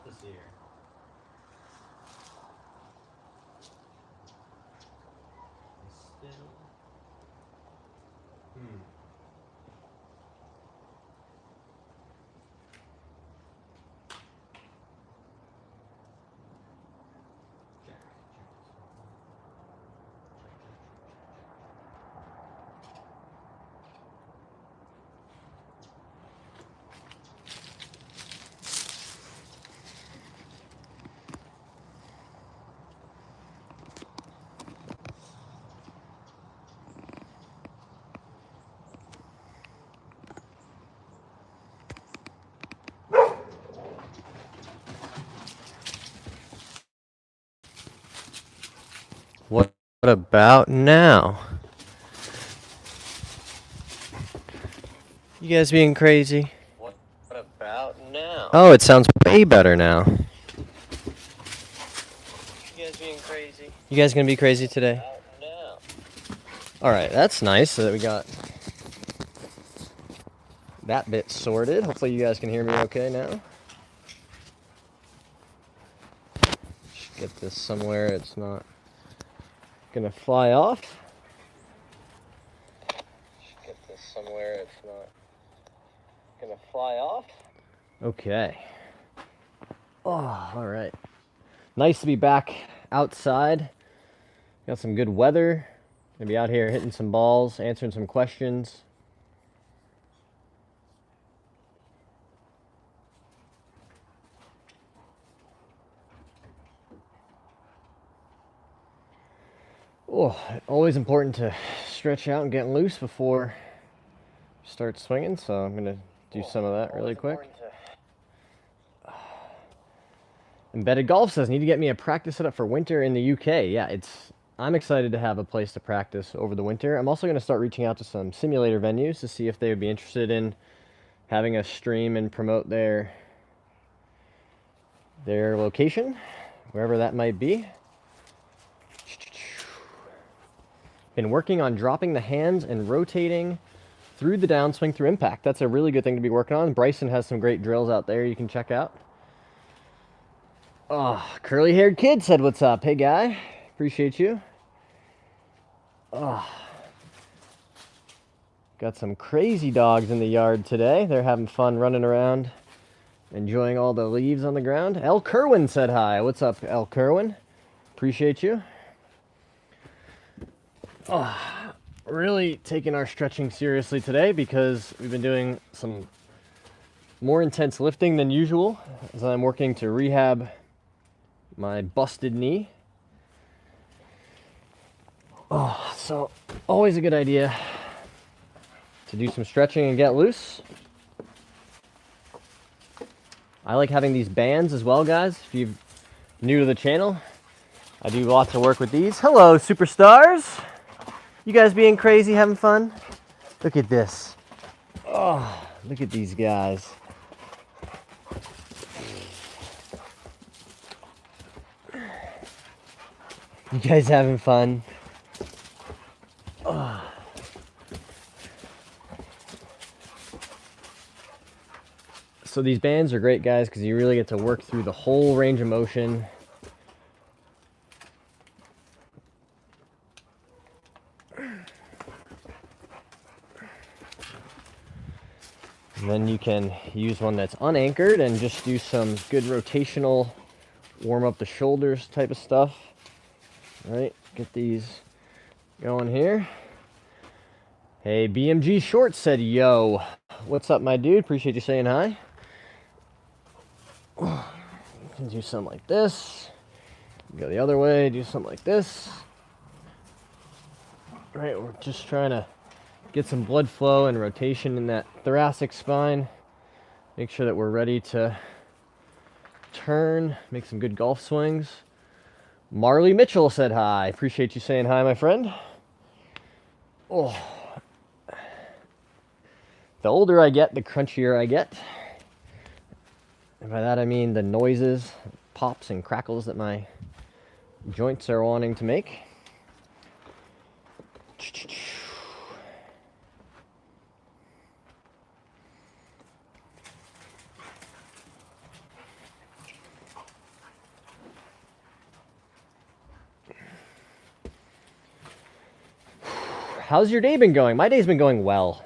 this year. Still. What about now? You guys being crazy? What about now? Oh, it sounds way better now. You guys being crazy? You guys gonna be crazy today? Now. Alright, that's nice that we got that bit sorted. Hopefully you guys can hear me okay now. Just get this somewhere it's not gonna fly off. Okay. Oh, alright. Nice to be back outside. Got some good weather. Gonna be out here hitting some balls, answering some questions. Oh, always important to stretch out and get loose before you start swinging, so I'm gonna do some of that really quick. Embedded Golf says, need to get me a practice setup for winter in the UK. Yeah, I'm excited to have a place to practice over the winter. I'm also going to start reaching out to some simulator venues to see if they would be interested in having us stream and promote their location, wherever that might be. Been working on dropping the hands and rotating through the downswing through impact. That's a really good thing to be working on. Bryson has some great drills out there you can check out. Oh, curly-haired kid said, what's up? Hey, guy. Appreciate you. Oh. Got some crazy dogs in the yard today. They're having fun running around, enjoying all the leaves on the ground. El Kerwin said hi. What's up, El Kerwin? Appreciate you. Oh, really taking our stretching seriously today because we've been doing some more intense lifting than usual as I'm working to rehab my busted knee. Oh, so always a good idea to do some stretching and get loose. I like having these bands as well, guys. If you're new to the channel, I do lots of work with these. Hello, superstars. You guys being crazy, having fun? Look at this. Oh, look at these guys. You guys having fun? Oh. So these bands are great, guys, because you really get to work through the whole range of motion. And then you can use one that's unanchored and just do some good rotational, warm up the shoulders type of stuff. All right, get these going here. Hey, BMG Short said, yo, what's up, my dude? Appreciate you saying hi. You can do something like this. Go the other way, do something like this. All right, we're just trying to get some blood flow and rotation in that thoracic spine. Make sure that we're ready to turn, make some good golf swings. Marley Mitchell said hi. Appreciate you saying hi, my friend. Oh. The older I get, the crunchier I get. And by that I mean the noises, pops and crackles that my joints are wanting to make. how's your day been going? My day's been going well.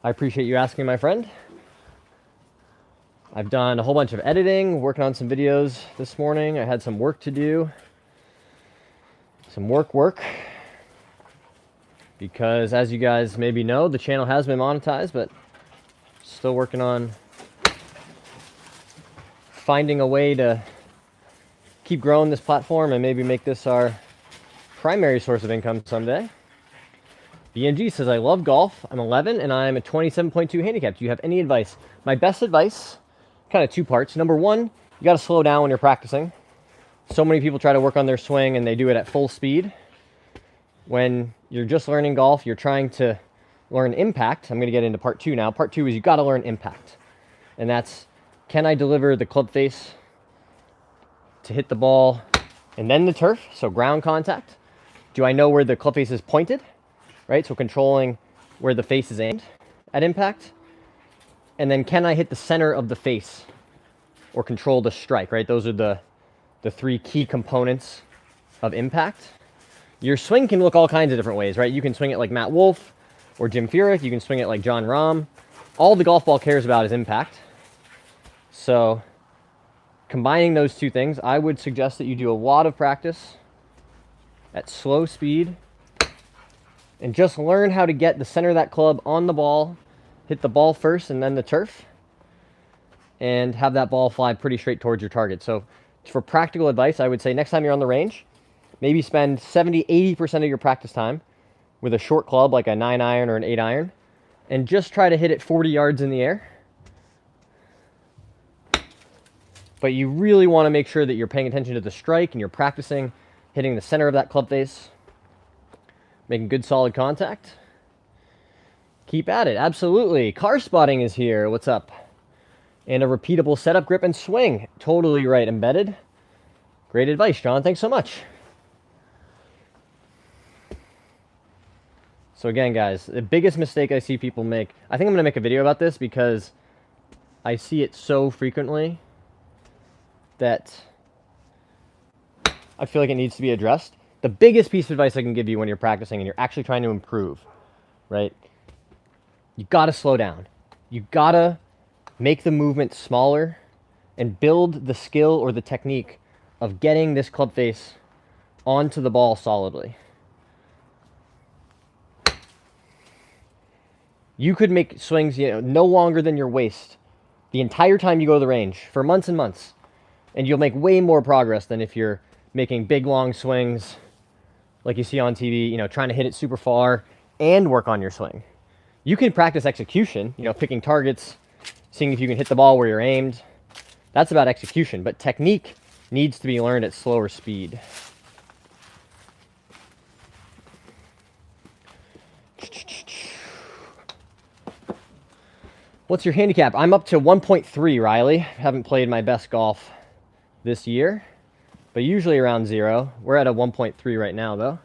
I appreciate you asking, my friend. I've done a whole bunch of editing, working on some videos this morning. I had some work to do. Some work. Because as you guys maybe know, the channel has been monetized, but still working on finding a way to keep growing this platform and maybe make this our primary source of income someday. BNG says, I love golf. I'm 11 and I'm a 27.2 handicap. Do you have any advice? My best advice, kind of two parts. Number one, you got to slow down when you're practicing. So many people try to work on their swing and they do it at full speed. When you're just learning golf, you're trying to learn impact. I'm going to get into part two now. Part two is you got to learn impact. And that's, can I deliver the club face to hit the ball and then the turf? So ground contact. Do I know where the club face is pointed? Right? So controlling where the face is aimed at impact. And then can I hit the center of the face or control the strike, right? Those are the three key components of impact. Your swing can look all kinds of different ways, right? You can swing it like Matt Wolff or Jim Furyk. You can swing it like John Rahm. All the golf ball cares about is impact. So combining those two things, I would suggest that you do a lot of practice at slow speed and just learn how to get the center of that club on the ball, hit the ball first and then the turf, and have that ball fly pretty straight towards your target. So for practical advice, I would say next time you're on the range, maybe spend 70-80% of your practice time with a short club like a 9-iron or an 8-iron, and just try to hit it 40 yards in the air. But you really want to make sure that you're paying attention to the strike and you're practicing hitting the center of that club face, making good solid contact. Keep at it. Absolutely. Car spotting is here. What's up? And a repeatable setup, grip, and swing. Totally right. Embedded. Great advice, John. Thanks so much. So again, guys, the biggest mistake I see people make, I think I'm going to make a video about this because I see it so frequently that I feel like it needs to be addressed. The biggest piece of advice I can give you when you're practicing and you're actually trying to improve, right? You got to slow down. You got to make the movement smaller and build the skill or the technique of getting this club face onto the ball solidly. You could make swings, no longer than your waist the entire time you go to the range for months and months. And you'll make way more progress than if you're making big, long swings like you see on TV, trying to hit it super far and work on your swing. You can practice execution, picking targets, seeing if you can hit the ball where you're aimed. That's about execution, but technique needs to be learned at slower speed. What's your handicap? I'm up to 1.3, Riley. Haven't played my best golf this year, but usually around 0. We're at a 1.3 right now, though.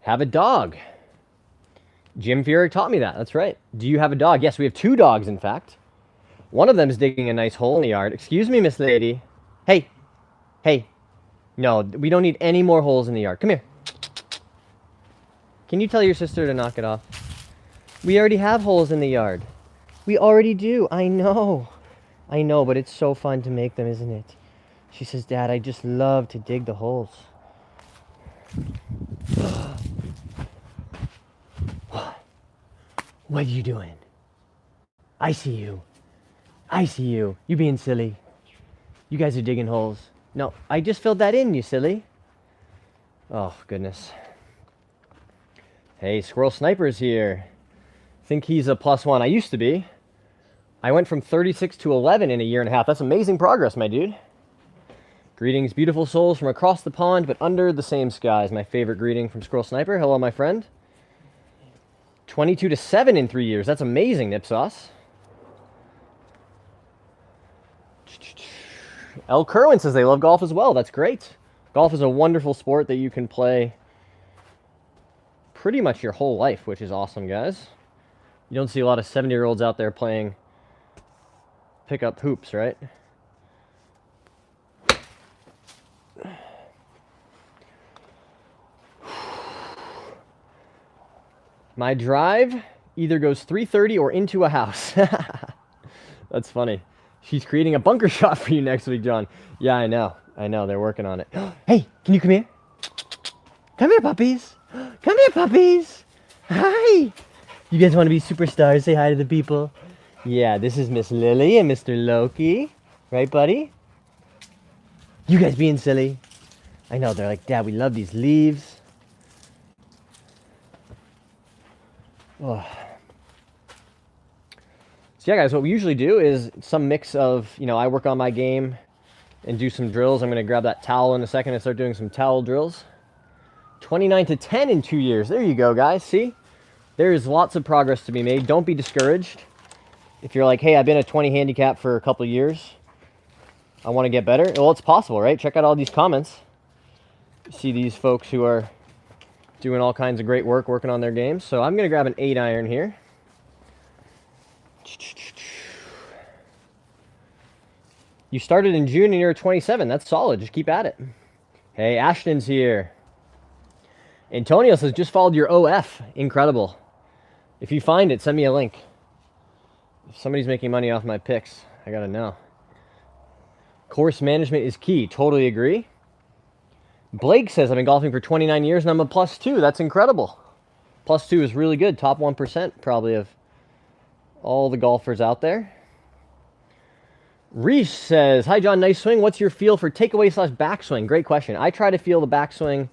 Have a dog. Jim Furyk taught me that. That's right. Do you have a dog? Yes, we have 2 dogs, in fact. One of them is digging a nice hole in the yard. Excuse me, Miss Lady. Hey. Hey. No, we don't need any more holes in the yard. Come here. Can you tell your sister to knock it off? We already have holes in the yard. We already do. I know. I know, but it's so fun to make them, isn't it? She says, Dad, I just love to dig the holes. What are you doing? I see you. I see you. You being silly. You guys are digging holes. No, I just filled that in, you silly. Oh, goodness. Hey, Squirrel Sniper's here. Think he's a +1. I used to be. I went from 36 to 11 in a year and a half. That's amazing progress, my dude. Greetings, beautiful souls from across the pond, but under the same skies. My favorite greeting from Squirrel Sniper. Hello, my friend. 22 to 7 in 3 years. That's amazing, Nipsauce. L. Kerwin says they love golf as well. That's great. Golf is a wonderful sport that you can play pretty much your whole life, which is awesome, guys. You don't see a lot of 70-year-olds out there playing pickup hoops, right? My drive either goes 330 or into a house. That's funny. She's creating a bunker shot for you next week, John. Yeah, I know. I know. They're working on it. Hey, can you come here? Come here, puppies. Come here, puppies. Hi. You guys want to be superstars? Say hi to the people. Yeah, this is Miss Lily and Mr. Loki. Right, buddy? You guys being silly. I know. They're like, Dad, we love these leaves. Oh. So yeah, guys, what we usually do is some mix of, I work on my game and do some drills. I'm going to grab that towel in a second and start doing some towel drills. 29-10 in 2 years. There you go, guys. See? There is lots of progress to be made. Don't be discouraged. If you're like, hey, I've been a 20 handicap for a couple of years. I want to get better. Well, it's possible, right? Check out all these comments. You see these folks who are doing all kinds of great work, working on their games. So I'm going to grab an 8-iron here. You started in June and you're 27. That's solid. Just keep at it. Hey, Ashton's here. Antonio says, just followed your OF. Incredible. If you find it, send me a link. If somebody's making money off my picks, I got to know. Course management is key. Totally agree. Blake says, I've been golfing for 29 years and I'm a +2. That's incredible. +2 is really good. Top 1% probably of all the golfers out there. Reese says, hi, John, nice swing. What's your feel for takeaway / backswing? Great question. I try to feel the backswing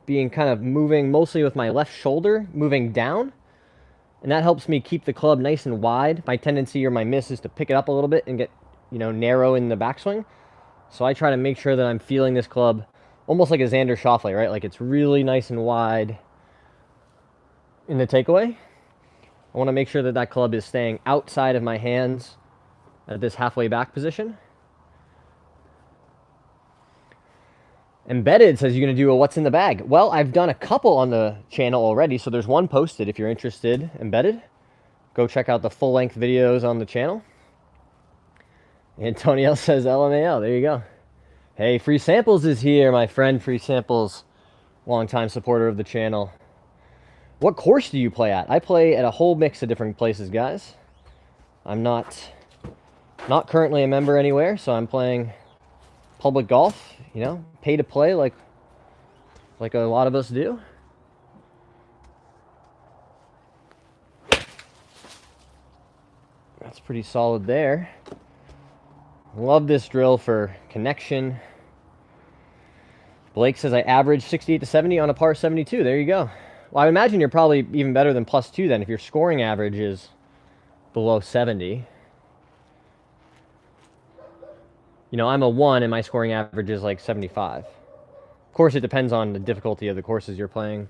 being kind of moving mostly with my left shoulder, moving down. And that helps me keep the club nice and wide. My tendency or my miss is to pick it up a little bit and get, narrow in the backswing. So I try to make sure that I'm feeling this club almost like a Xander Schauffele, right? Like it's really nice and wide in the takeaway. I want to make sure that that club is staying outside of my hands at this halfway back position. Embedded says, you're going to do a what's in the bag. Well, I've done a couple on the channel already, so there's one posted if you're interested. Embedded, go check out the full-length videos on the channel. Antonio says LMAO. There you go. Hey, Free Samples is here, my friend. Free Samples, longtime supporter of the channel. What course do you play at? I play at a whole mix of different places, guys. I'm not currently a member anywhere, so I'm playing public golf, pay to play like a lot of us do. That's pretty solid there. Love this drill for connection. Blake says I average 68 to 70 on a par 72. There you go. Well, I imagine you're probably even better than +2 then if your scoring average is below 70. I'm a 1 and my scoring average is like 75. Of course, it depends on the difficulty of the courses you're playing.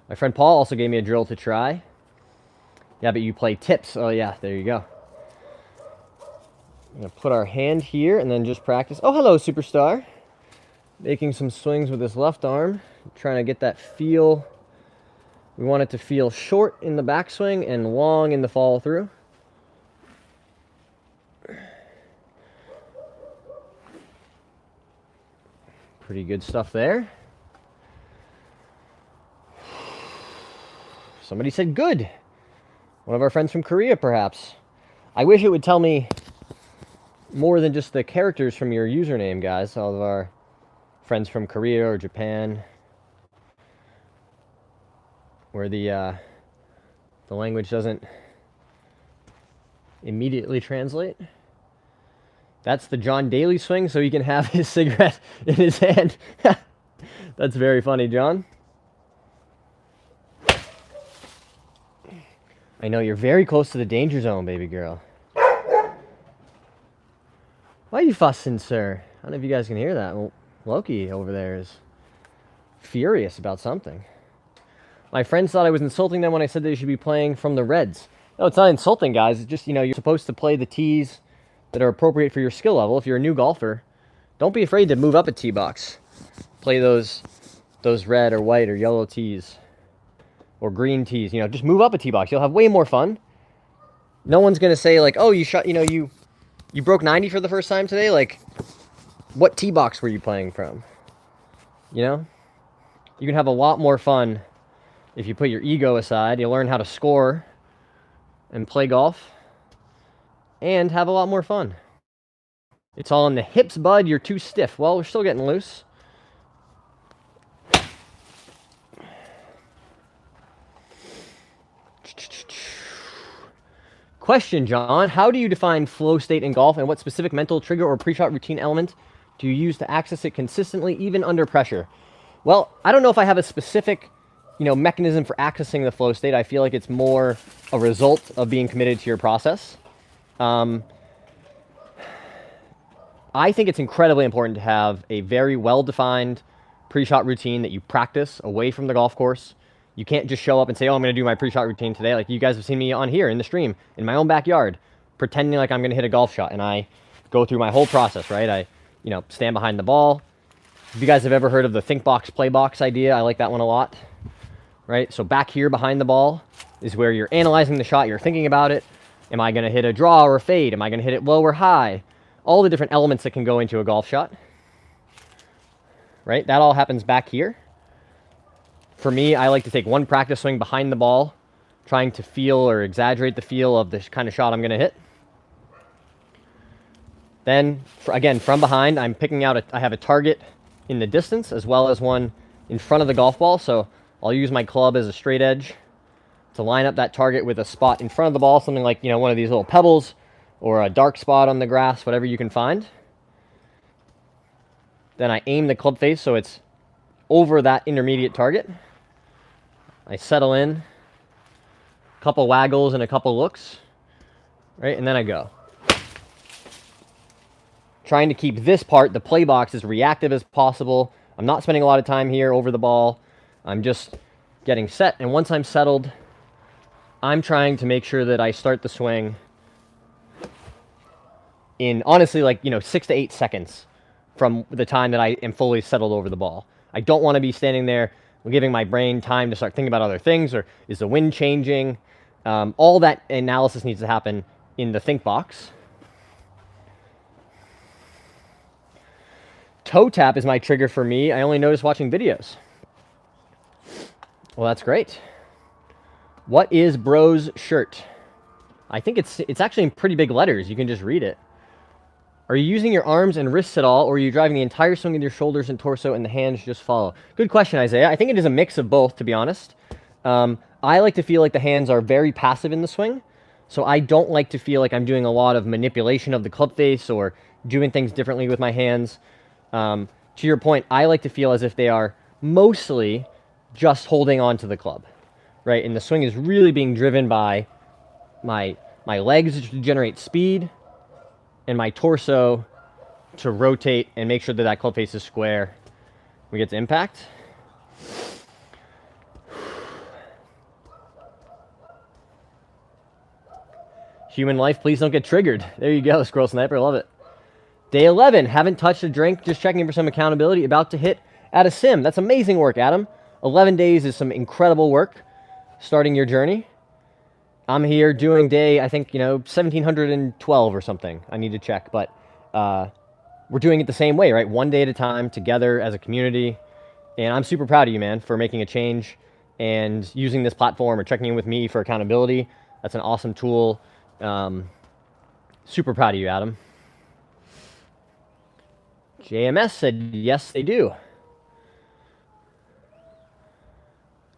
My friend Paul also gave me a drill to try. Yeah, but you play tips. Oh, yeah, there you go. I'm going to put our hand here and then just practice. Oh, hello, Superstar. Making some swings with his left arm. Trying to get that feel. We want it to feel short in the backswing and long in the follow through. Pretty good stuff there. Somebody said good. One of our friends from Korea, perhaps. I wish it would tell me more than just the characters from your username, guys. All of our friends from Korea or Japan, where the language doesn't immediately translate. That's the John Daly swing, so he can have his cigarette in his hand. That's very funny, John. I know you're very close to the danger zone, baby girl. Why are you fussing, sir? I don't know if you guys can hear that. Well, Loki over there is furious about something. My friends thought I was insulting them when I said they should be playing from the reds. No, it's not insulting, guys. It's just, you're supposed to play the tees that are appropriate for your skill level. If you're a new golfer, don't be afraid to move up a tee box. Play those red or white or yellow tees or green tees. Just move up a tee box. You'll have way more fun. No one's going to say, like, oh, you shot, you broke 90 for the first time today. Like, what tee box were you playing from? You know? You can have a lot more fun if you put your ego aside. You'll learn how to score and play golf and have a lot more fun. It's all in the hips, bud. You're too stiff. Well, we're still getting loose. Question, John. How do you define flow state in golf, and what specific mental trigger or pre-shot routine element do you use to access it consistently, even under pressure? Well, I don't know if I have a specific, mechanism for accessing the flow state. I feel like it's more a result of being committed to your process. I think it's incredibly important to have a very well-defined pre-shot routine that you practice away from the golf course. You can't just show up and say, oh, I'm going to do my pre-shot routine today. Like you guys have seen me on here in the stream, in my own backyard, pretending like I'm going to hit a golf shot. And I go through my whole process, right? I, stand behind the ball. If you guys have ever heard of the think box, play box idea, I like that one a lot, right? So back here behind the ball is where you're analyzing the shot. You're thinking about it. Am I going to hit a draw or a fade? Am I going to hit it low or high? All the different elements that can go into a golf shot, right? That all happens back here. For me, I like to take one practice swing behind the ball, trying to feel or exaggerate the feel of the kind of shot I'm going to hit. Then, again, from behind, I'm picking out, I have a target in the distance as well as one in front of the golf ball. So I'll use my club as a straight edge to line up that target with a spot in front of the ball, something like, one of these little pebbles or a dark spot on the grass, whatever you can find. Then I aim the club face so it's over that intermediate target. I settle in, a couple waggles and a couple looks, right? And then I go. Trying to keep this part, the play box, as reactive as possible. I'm not spending a lot of time here over the ball. I'm just getting set. And once I'm settled, I'm trying to make sure that I start the swing in, honestly, 6 to 8 seconds from the time that I am fully settled over the ball. I don't want to be standing there giving my brain time to start thinking about other things, or is the wind changing? All that analysis needs to happen in the think box. Toe tap is my trigger for me. I only notice watching videos. Well, that's great. What is bro's shirt? I think it's actually in pretty big letters. You can just read it. Are you using your arms and wrists at all, or are you driving the entire swing with your shoulders and torso and the hands just follow? Good question, Isaiah. I think it is a mix of both, to be honest. I like to feel like the hands are very passive in the swing, so I don't like to feel like I'm doing a lot of manipulation of the club face or doing things differently with my hands. To your point, I like to feel as if they are mostly just holding on to the club, right? And the swing is really being driven by my legs to generate speed, and my torso to rotate and make sure that that club face is square when we get to impact. Human life, please don't get triggered. There you go, Squirrel Sniper, love it. Day 11, haven't touched a drink, just checking for some accountability, about to hit at a sim. That's amazing work, Adam. 11 days is some incredible work, starting your journey. I'm here doing day, I think, 1712 or something. I need to check, but we're doing it the same way, right? One day at a time, together as a community. And I'm super proud of you, man, for making a change and using this platform or checking in with me for accountability. That's an awesome tool. Super proud of you, Adam. JMS said, yes, they do.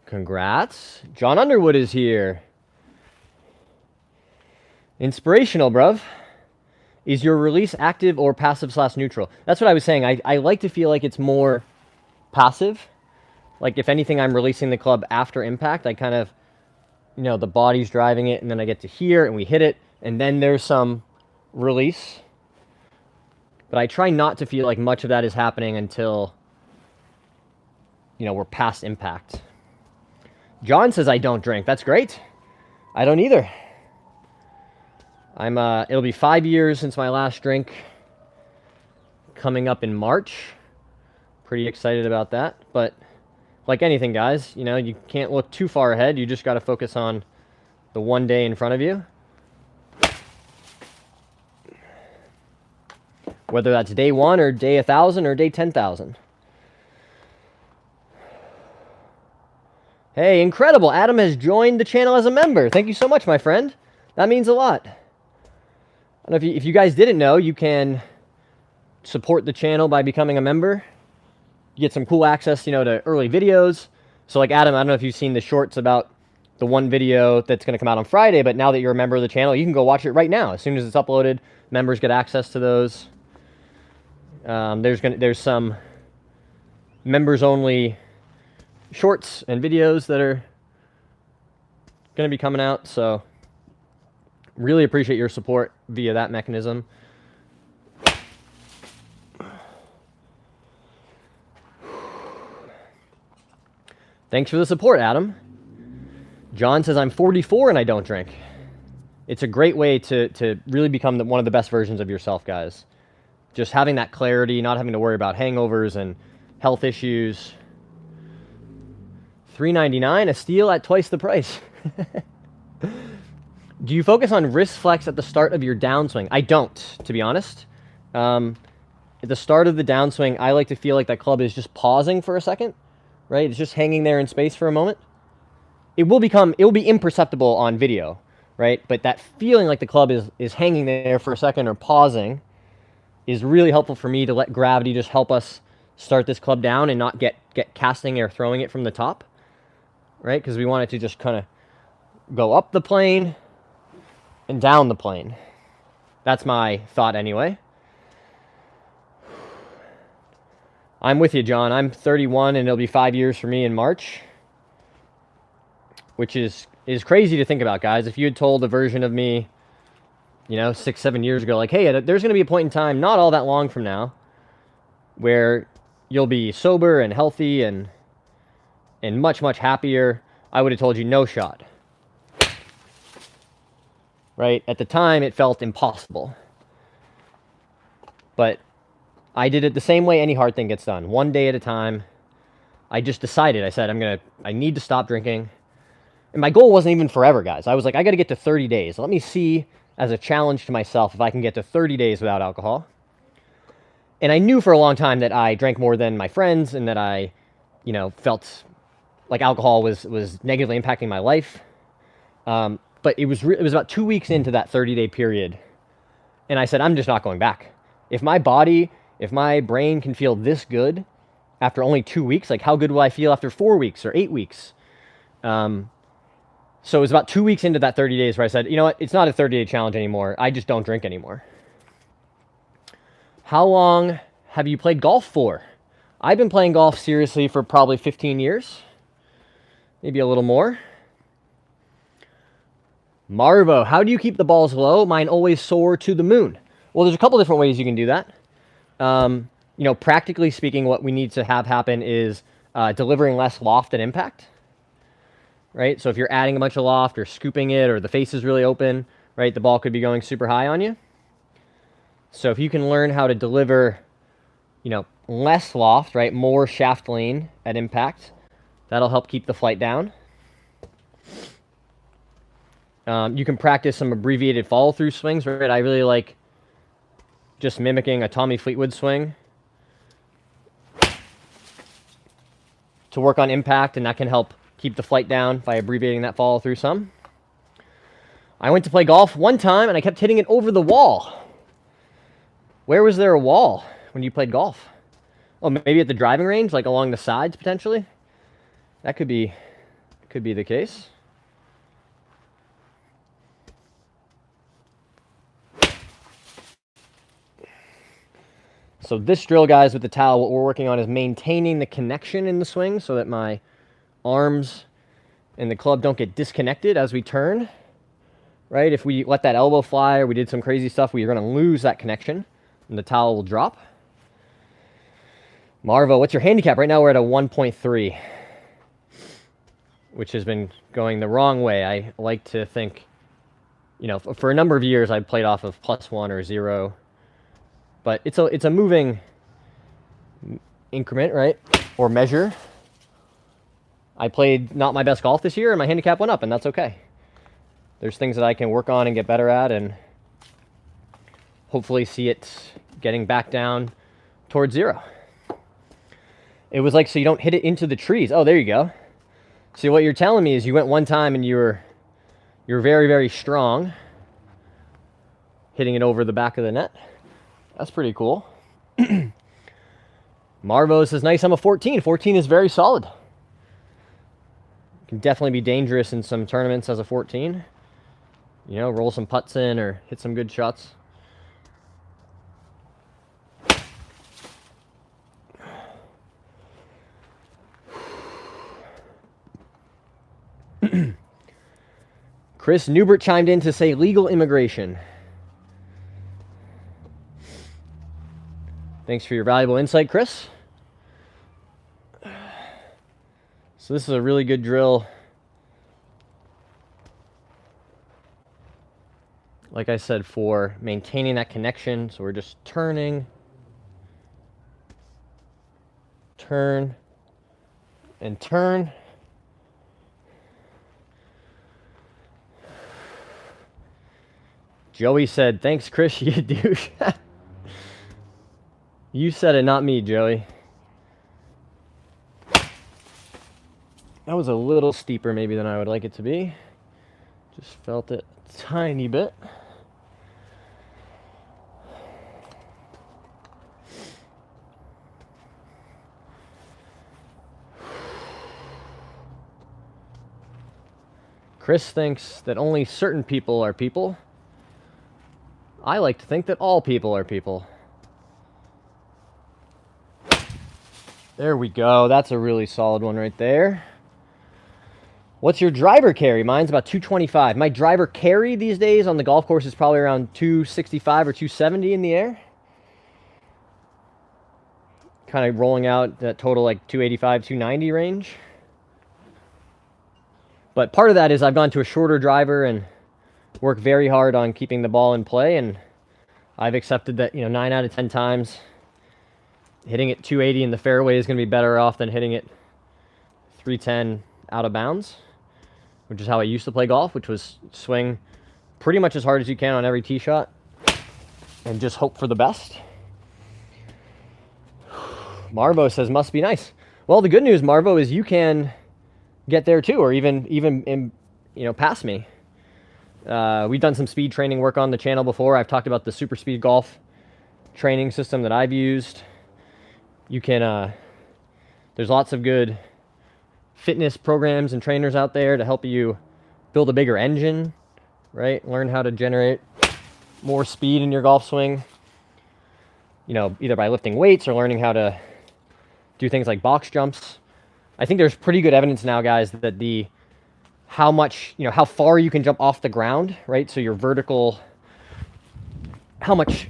Congrats. John Underwood is here. Inspirational, bruv. Is your release active or passive/neutral? That's what I was saying. I like to feel like it's more passive. Like, if anything, I'm releasing the club after impact. I kind of, the body's driving it, and then I get to here, and we hit it, and then there's some release. But I try not to feel like much of that is happening until, we're past impact. John says I don't drink. That's great. I don't either. It'll be 5 years since my last drink, coming up in March. Pretty excited about that. But like anything, guys, you can't look too far ahead. You just got to focus on the one day in front of you. whether that's day 1 or day 1,000 or day 10,000. Hey, incredible. Adam has joined the channel as a member. Thank you so much, my friend. That means a lot. I don't know if you guys didn't know, you can support the channel by becoming a member. You get some cool access, to early videos. So like Adam, I don't know if you've seen the shorts about the one video that's going to come out on Friday, but now that you're a member of the channel, you can go watch it right now. As soon as it's uploaded, members get access to those. There's some members-only shorts and videos that are going to be coming out, so really appreciate your support via that mechanism. Thanks for the support, Adam. John says, I'm 44 and I don't drink. It's a great way to really become one of the best versions of yourself, guys. Just having that clarity, not having to worry about hangovers and health issues. $3.99, a steal at twice the price. Do you focus on wrist flex at the start of your downswing? I don't, to be honest. At the start of the downswing, I like to feel like that club is just pausing for a second, right? It's just hanging there in space for a moment. It will be imperceptible on video, right? But that feeling like the club is hanging there for a second or pausing is really helpful for me to let gravity just help us start this club down and not get casting or throwing it from the top, right? Because we want it to just kind of go up the plane and down the plane. That's my thought anyway. I'm with you, John. I'm 31 and it'll be 5 years for me in March, which is crazy to think about, guys. If you had told a version of me, 6, 7 years ago, like, hey, there's going to be a point in time, not all that long from now, where you'll be sober and healthy and much, much happier, I would have told you no shot. Right? At the time, it felt impossible. But I did it the same way any hard thing gets done. One day at a time. I just decided, I said, I need to stop drinking. And my goal wasn't even forever, guys. I was like, I got to get to 30 days. Let me see as a challenge to myself if I can get to 30 days without alcohol. And I knew for a long time that I drank more than my friends and that I, felt like alcohol was negatively impacting my life. But it was about 2 weeks into that 30-day period. And I said, I'm just not going back. If my brain can feel this good after only 2 weeks, like how good will I feel after 4 weeks or 8 weeks? So it was about 2 weeks into that 30 days where I said, you know what, it's not a 30-day challenge anymore. I just don't drink anymore. How long have you played golf for? I've been playing golf seriously for probably 15 years. Maybe a little more. Marvo, how do you keep the balls low? Mine always soar to the moon. Well, there's a couple different ways you can do that. Practically speaking, what we need to have happen is delivering less loft and impact. Right? So if you're adding a bunch of loft or scooping it or the face is really open, right, the ball could be going super high on you. So if you can learn how to deliver, less loft, right, more shaft lean at impact, that'll help keep the flight down. You can practice some abbreviated follow-through swings, right? I really like just mimicking a Tommy Fleetwood swing to work on impact, and that can help keep the flight down by abbreviating that follow-through some. I went to play golf one time, and I kept hitting it over the wall. Where was there a wall when you played golf? Oh, maybe at the driving range, like along the sides, potentially? That could be the case. So this drill, guys, with the towel, what we're working on is maintaining the connection in the swing so that my arms and the club don't get disconnected as we turn, right? If we let that elbow fly or we did some crazy stuff, we're going to lose that connection and the towel will drop. Marvo, what's your handicap? Right now we're at a 1.3, which has been going the wrong way. I like to think, for a number of years I played off of +1 or 0. But it's a moving increment, right? Or measure. I played not my best golf this year, and my handicap went up, and that's okay. There's things that I can work on and get better at, and hopefully see it getting back down towards 0. It was like, so you don't hit it into the trees. Oh, there you go. See, what you're telling me is you went one time and you're very, very strong, hitting it over the back of the net. That's pretty cool. Marvo says, nice, I'm a 14. 14 is very solid. Can definitely be dangerous in some tournaments as a 14. You know, roll some putts in or hit some good shots. Chris Newbert chimed in to say legal immigration. Thanks for your valuable insight, Chris. So this is a really good drill. Like I said, for maintaining that connection. So we're just turning, turn, and turn. Joey said, thanks, Chris, you douche. You said it, not me, Joey. That was a little steeper maybe than I would like it to be. Just felt it a tiny bit. Chris thinks that only certain people are people. I like to think that all people are people. There we go. That's a really solid one right there. What's your driver carry? Mine's about 225. My driver carry these days on the golf course is probably around 265 or 270 in the air. Kind of rolling out that total like 285, 290 range. But part of that is I've gone to a shorter driver and work very hard on keeping the ball in play, and I've accepted that, 9 out of 10 times hitting it 280 in the fairway is going to be better off than hitting it 310 out of bounds, which is how I used to play golf, which was swing pretty much as hard as you can on every tee shot and just hope for the best. Marvo says, must be nice. Well, the good news, Marvo, is you can get there too, or even past me. We've done some speed training work on the channel before. I've talked about the super speed golf training system that I've used. You can, there's lots of good fitness programs and trainers out there to help you build a bigger engine, right? Learn how to generate more speed in your golf swing, either by lifting weights or learning how to do things like box jumps. I think there's pretty good evidence now, guys, that how far you can jump off the ground, right? So your vertical, how much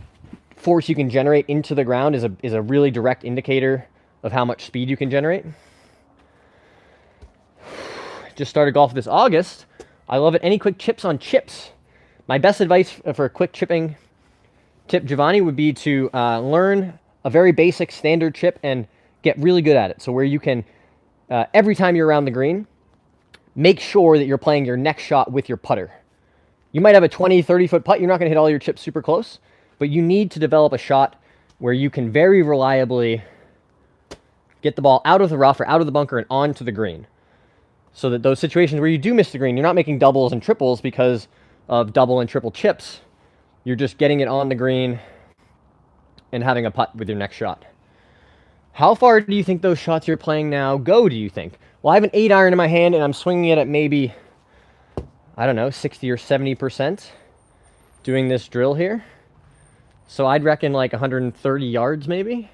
force you can generate into the ground is a really direct indicator of how much speed you can generate. Just started golf this August. I love it. Any quick chips on chips? My best advice for a quick chipping tip, Giovanni, would be to learn a very basic standard chip and get really good at it. So where you can, every time you're around the green, make sure that you're playing your next shot with your putter. You might have a 20, 30-foot putt. You're not going to hit all your chips super close, but you need to develop a shot where you can very reliably get the ball out of the rough or out of the bunker and onto the green. So that those situations where you do miss the green, you're not making doubles and triples because of double and triple chips. You're just getting it on the green and having a putt with your next shot. How far do you think those shots you're playing now go, do you think? Well, I have an 8-iron in my hand and I'm swinging it at maybe, 60 or 70% doing this drill here. So I'd reckon like 130 yards maybe,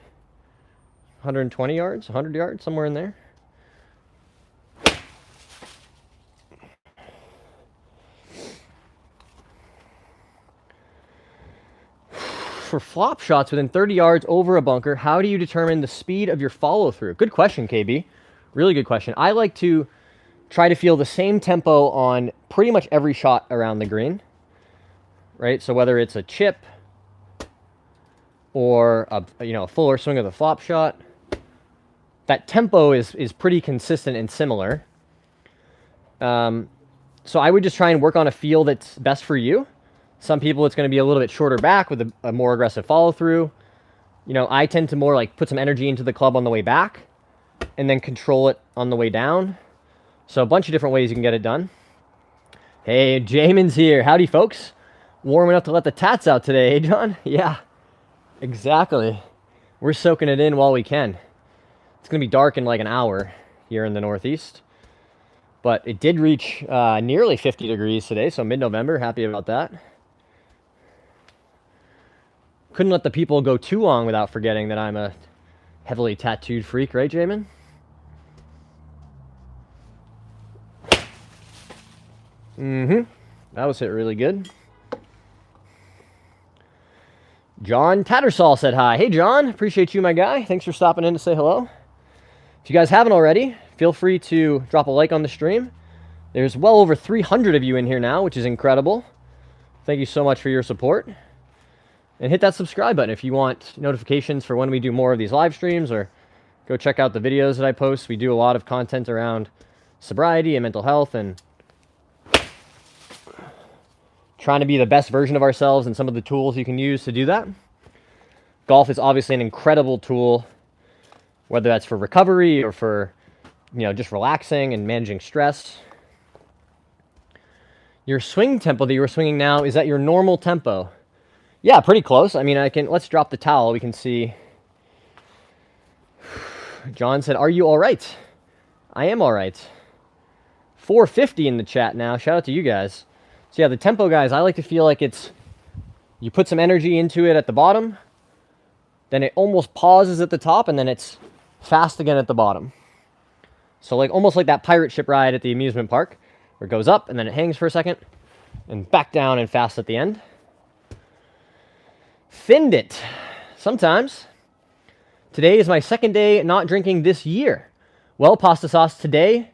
120 yards, 100 yards, somewhere in there. For flop shots within 30 yards over a bunker, how do you determine the speed of your follow-through? Good question, KB. Really good question. I like to try to feel the same tempo on pretty much every shot around the green, right? So whether it's a chip or a fuller swing of the flop shot, that tempo is pretty consistent and similar. So I would just try and work on a feel that's best for you. Some people, it's going to be a little bit shorter back with a more aggressive follow-through. You know, I tend to more like put some energy into the club on the way back and then control it on the way down. So a bunch of different ways you can get it done. Hey, Jamin's here. Howdy, folks. Warming up to let the tats out today, eh, John? Yeah, exactly. We're soaking it in while we can. It's going to be dark in like an hour here in the Northeast. But it did reach nearly 50 degrees today, so mid-November. Happy about that. Couldn't let the people go too long without forgetting that I'm a heavily tattooed freak, right, Jamin? Mm-hmm. That was hit really good. John Tattersall said hi. Hey, John. Appreciate you, my guy. Thanks for stopping in to say hello. If you guys haven't already, feel free to drop a like on the stream. There's well over 300 of you in here now, which is incredible. Thank you so much for your support. And hit that subscribe button if you want notifications for when we do more of these live streams, or go check out the videos that I post. We do a lot of content around sobriety and mental health and trying to be the best version of ourselves and some of the tools you can use to do that. Golf is obviously an incredible tool, whether that's for recovery or for, you know, just relaxing and managing stress. Your swing tempo that you were swinging now, is that your normal tempo? Yeah, pretty close. I mean, let's drop the towel. We can see. John said, are you all right? I am all right. 450 in the chat now. Shout out to you guys. So yeah, the tempo, guys, I like to feel like you put some energy into it at the bottom, then it almost pauses at the top, and then it's fast again at the bottom. So like almost like that pirate ship ride at the amusement park, where it goes up and then it hangs for a second and back down and fast at the end. Thinned it. Sometimes. Today is my second day not drinking this year. Well, pasta sauce, today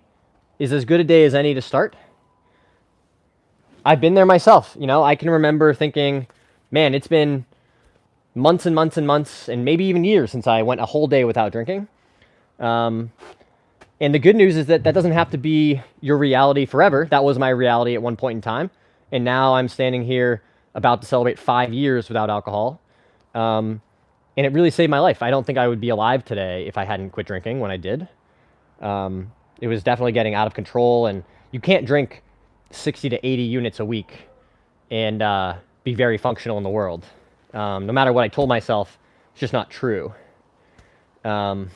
is as good a day as any to start. I've been there myself. You know, I can remember thinking, man, it's been months and months and months and maybe even years since I went a whole day without drinking. And the good news is that that doesn't have to be your reality forever. That was my reality at one point in time. And now I'm standing here about to celebrate 5 years without alcohol. And it really saved my life. I don't think I would be alive today if I hadn't quit drinking when I did. It was definitely getting out of control, and you can't drink 60 to 80 units a week and be very functional in the world. No matter what I told myself, it's just not true. So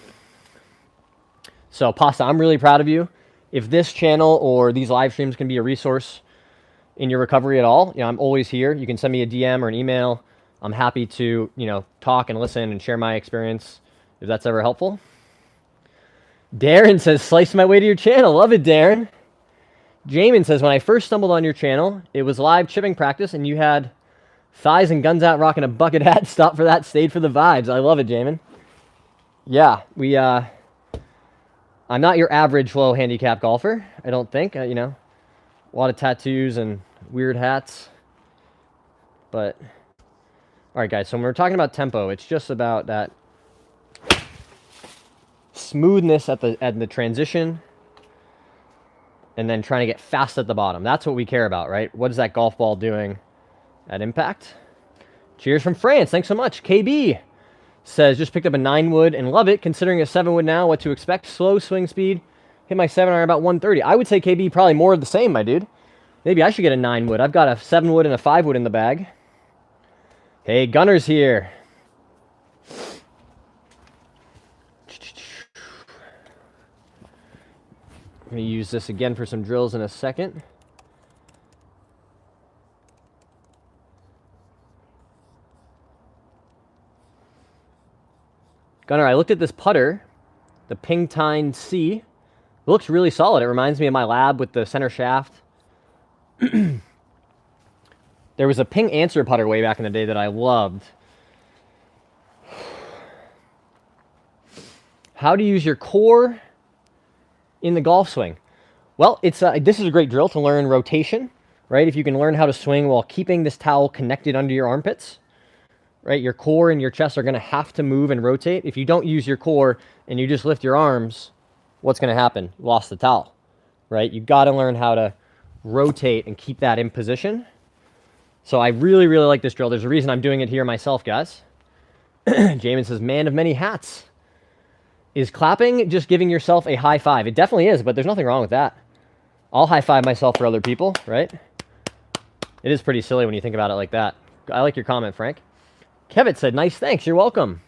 Pasta, I'm really proud of you. If this channel or these live streams can be a resource in your recovery at all, you know, I'm always here. You can send me a DM or an email. I'm happy to, you know, talk and listen and share my experience if that's ever helpful. Darren says, slice my way to your channel. Love it, Darren. Jamin says, when I first stumbled on your channel, it was live chipping practice and you had thighs and guns out rocking a bucket hat. Stop for that, stayed for the vibes. I love it, Jamin. Yeah, I'm not your average low handicap golfer, I don't think. You know, a lot of tattoos and weird hats. But, all right, guys, so when we're talking about tempo, it's just about that smoothness at the transition, and then trying to get fast at the bottom. That's what we care about, right? What is that golf ball doing at impact? Cheers from France. Thanks so much. KB says, just picked up a 9-wood and love it. Considering a 7-wood now, what to expect? Slow swing speed. Hit my 7-iron about 130. I would say, KB, probably more of the same, my dude. Maybe I should get a 9-wood. I've got a 7-wood and a 5-wood in the bag. Hey, Gunner's here. I'm going to use this again for some drills in a second. Gunnar, I looked at this putter, the Pingtine C. It looks really solid. It reminds me of my lab with the center shaft. There was a Ping Answer putter way back in the day that I loved. How to use your core in the golf swing? Well, this is a great drill to learn rotation, right? If you can learn how to swing while keeping this towel connected under your armpits, right? Your core and your chest are going to have to move and rotate. If you don't use your core and you just lift your arms, what's going to happen? You lost the towel, right? You got to learn how to rotate and keep that in position. So I really, really like this drill. There's a reason I'm doing it here myself, guys. Jamin says, man of many hats. Is clapping just giving yourself a high five? It definitely is, but there's nothing wrong with that. I'll high five myself for other people, right? It is pretty silly when you think about it like that. I like your comment, Frank. Kevin said, nice, thanks, you're welcome.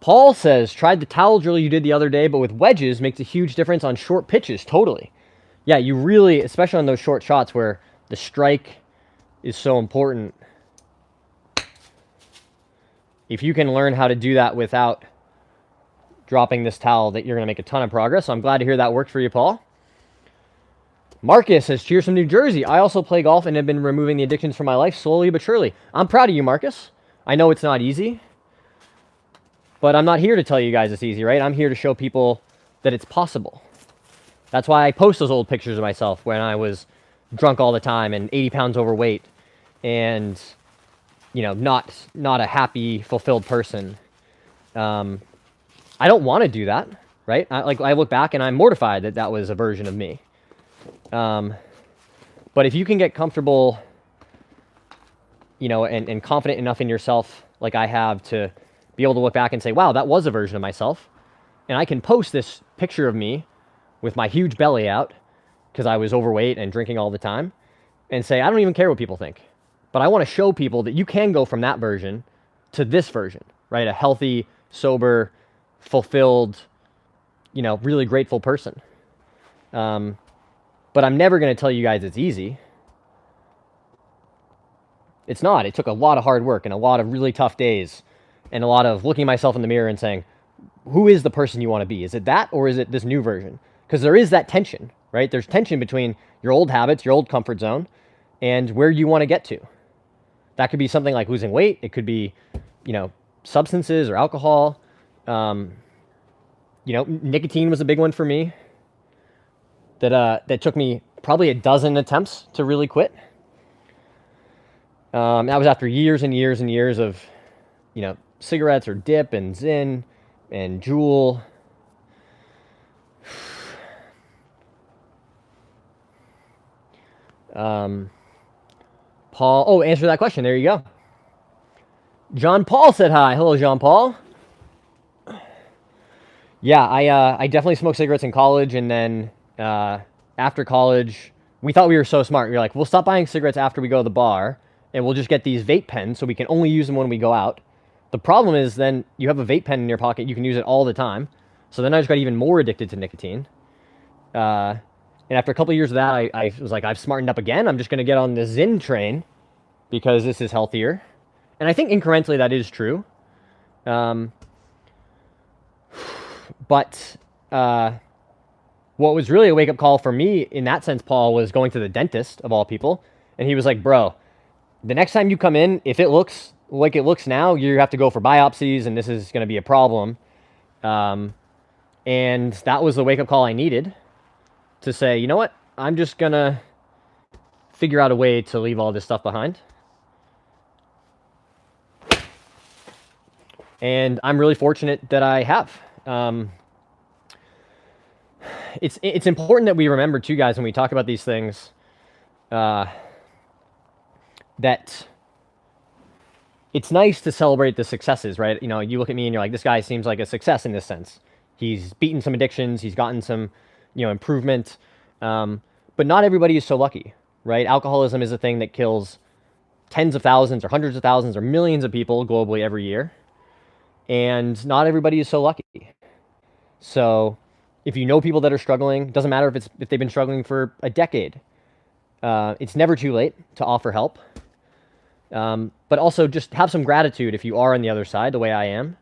Paul says, tried the towel drill you did the other day, but with wedges makes a huge difference on short pitches. Totally. Yeah, you really, especially on those short shots where the strike is so important. If you can learn how to do that without dropping this towel, that you're going to make a ton of progress. So I'm glad to hear that worked for you, Paul. Marcus says, cheers from New Jersey. I also play golf and have been removing the addictions from my life slowly but surely. I'm proud of you, Marcus. I know it's not easy, but I'm not here to tell you guys it's easy, right? I'm here to show people that it's possible. That's why I post those old pictures of myself when I was drunk all the time and 80 pounds overweight and, you know, not a happy, fulfilled person. I don't want to do that, right? I look back and I'm mortified that that was a version of me. But if you can get comfortable, you know, and confident enough in yourself, like I have, to be able to look back and say, wow, that was a version of myself. And I can post this picture of me with my huge belly out because I was overweight and drinking all the time and say, I don't even care what people think. But I want to show people that you can go from that version to this version, right? A healthy, sober, fulfilled, you know, really grateful person. But I'm never going to tell you guys it's easy. It's not. It took a lot of hard work and a lot of really tough days and a lot of looking at myself in the mirror and saying, who is the person you want to be? Is it that, or is it this new version? Because there is that tension, right? There's tension between your old habits, your old comfort zone, and where you want to get to. That could be something like losing weight. It could be, you know, substances or alcohol. You know, nicotine was a big one for me. That took me probably a dozen attempts to really quit. That was after years and years and years of, you know, cigarettes or dip and Zyn and Juul. Paul, oh, answer that question. There you go. John Paul said hi. Hello, John Paul. Yeah, I definitely smoked cigarettes in college, and then after college, we thought we were so smart. We were like, we'll stop buying cigarettes after we go to the bar, and we'll just get these vape pens so we can only use them when we go out. The problem is then you have a vape pen in your pocket, you can use it all the time. So then I just got even more addicted to nicotine. And after a couple of years of that, I was like, I've smartened up again. I'm just going to get on the Zyn train because this is healthier. And I think incrementally that is true. But what was really a wake-up call for me in that sense, Paul, was going to the dentist, of all people. And he was like, bro, the next time you come in, if it looks like it looks now, you have to go for biopsies, and this is going to be a problem. And that was the wake-up call I needed to say, you know what? I'm just going to figure out a way to leave all this stuff behind. And I'm really fortunate that I have. It's important that we remember, too, guys, when we talk about these things, that it's nice to celebrate the successes, right? You know, you look at me and you're like, this guy seems like a success in this sense. He's beaten some addictions. He's gotten some, you know, improvement. But not everybody is so lucky, right? Alcoholism is a thing that kills tens of thousands or hundreds of thousands or millions of people globally every year. And not everybody is so lucky. So if you know people that are struggling, doesn't matter if they've been struggling for a decade. It's never too late to offer help. But also just have some gratitude if you are on the other side, the way I am.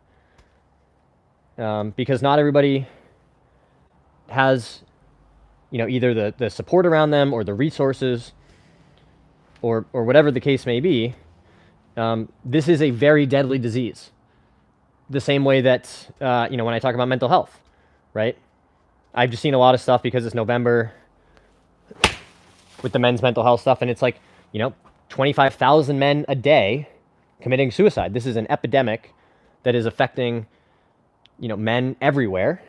Because not everybody has, you know, either the support around them or the resources or whatever the case may be. This is a very deadly disease. The same way that, you know, when I talk about mental health, right? I've just seen a lot of stuff because it's November with the men's mental health stuff. And it's like, you know, 25,000 men a day committing suicide. This is an epidemic that is affecting, you know, men everywhere.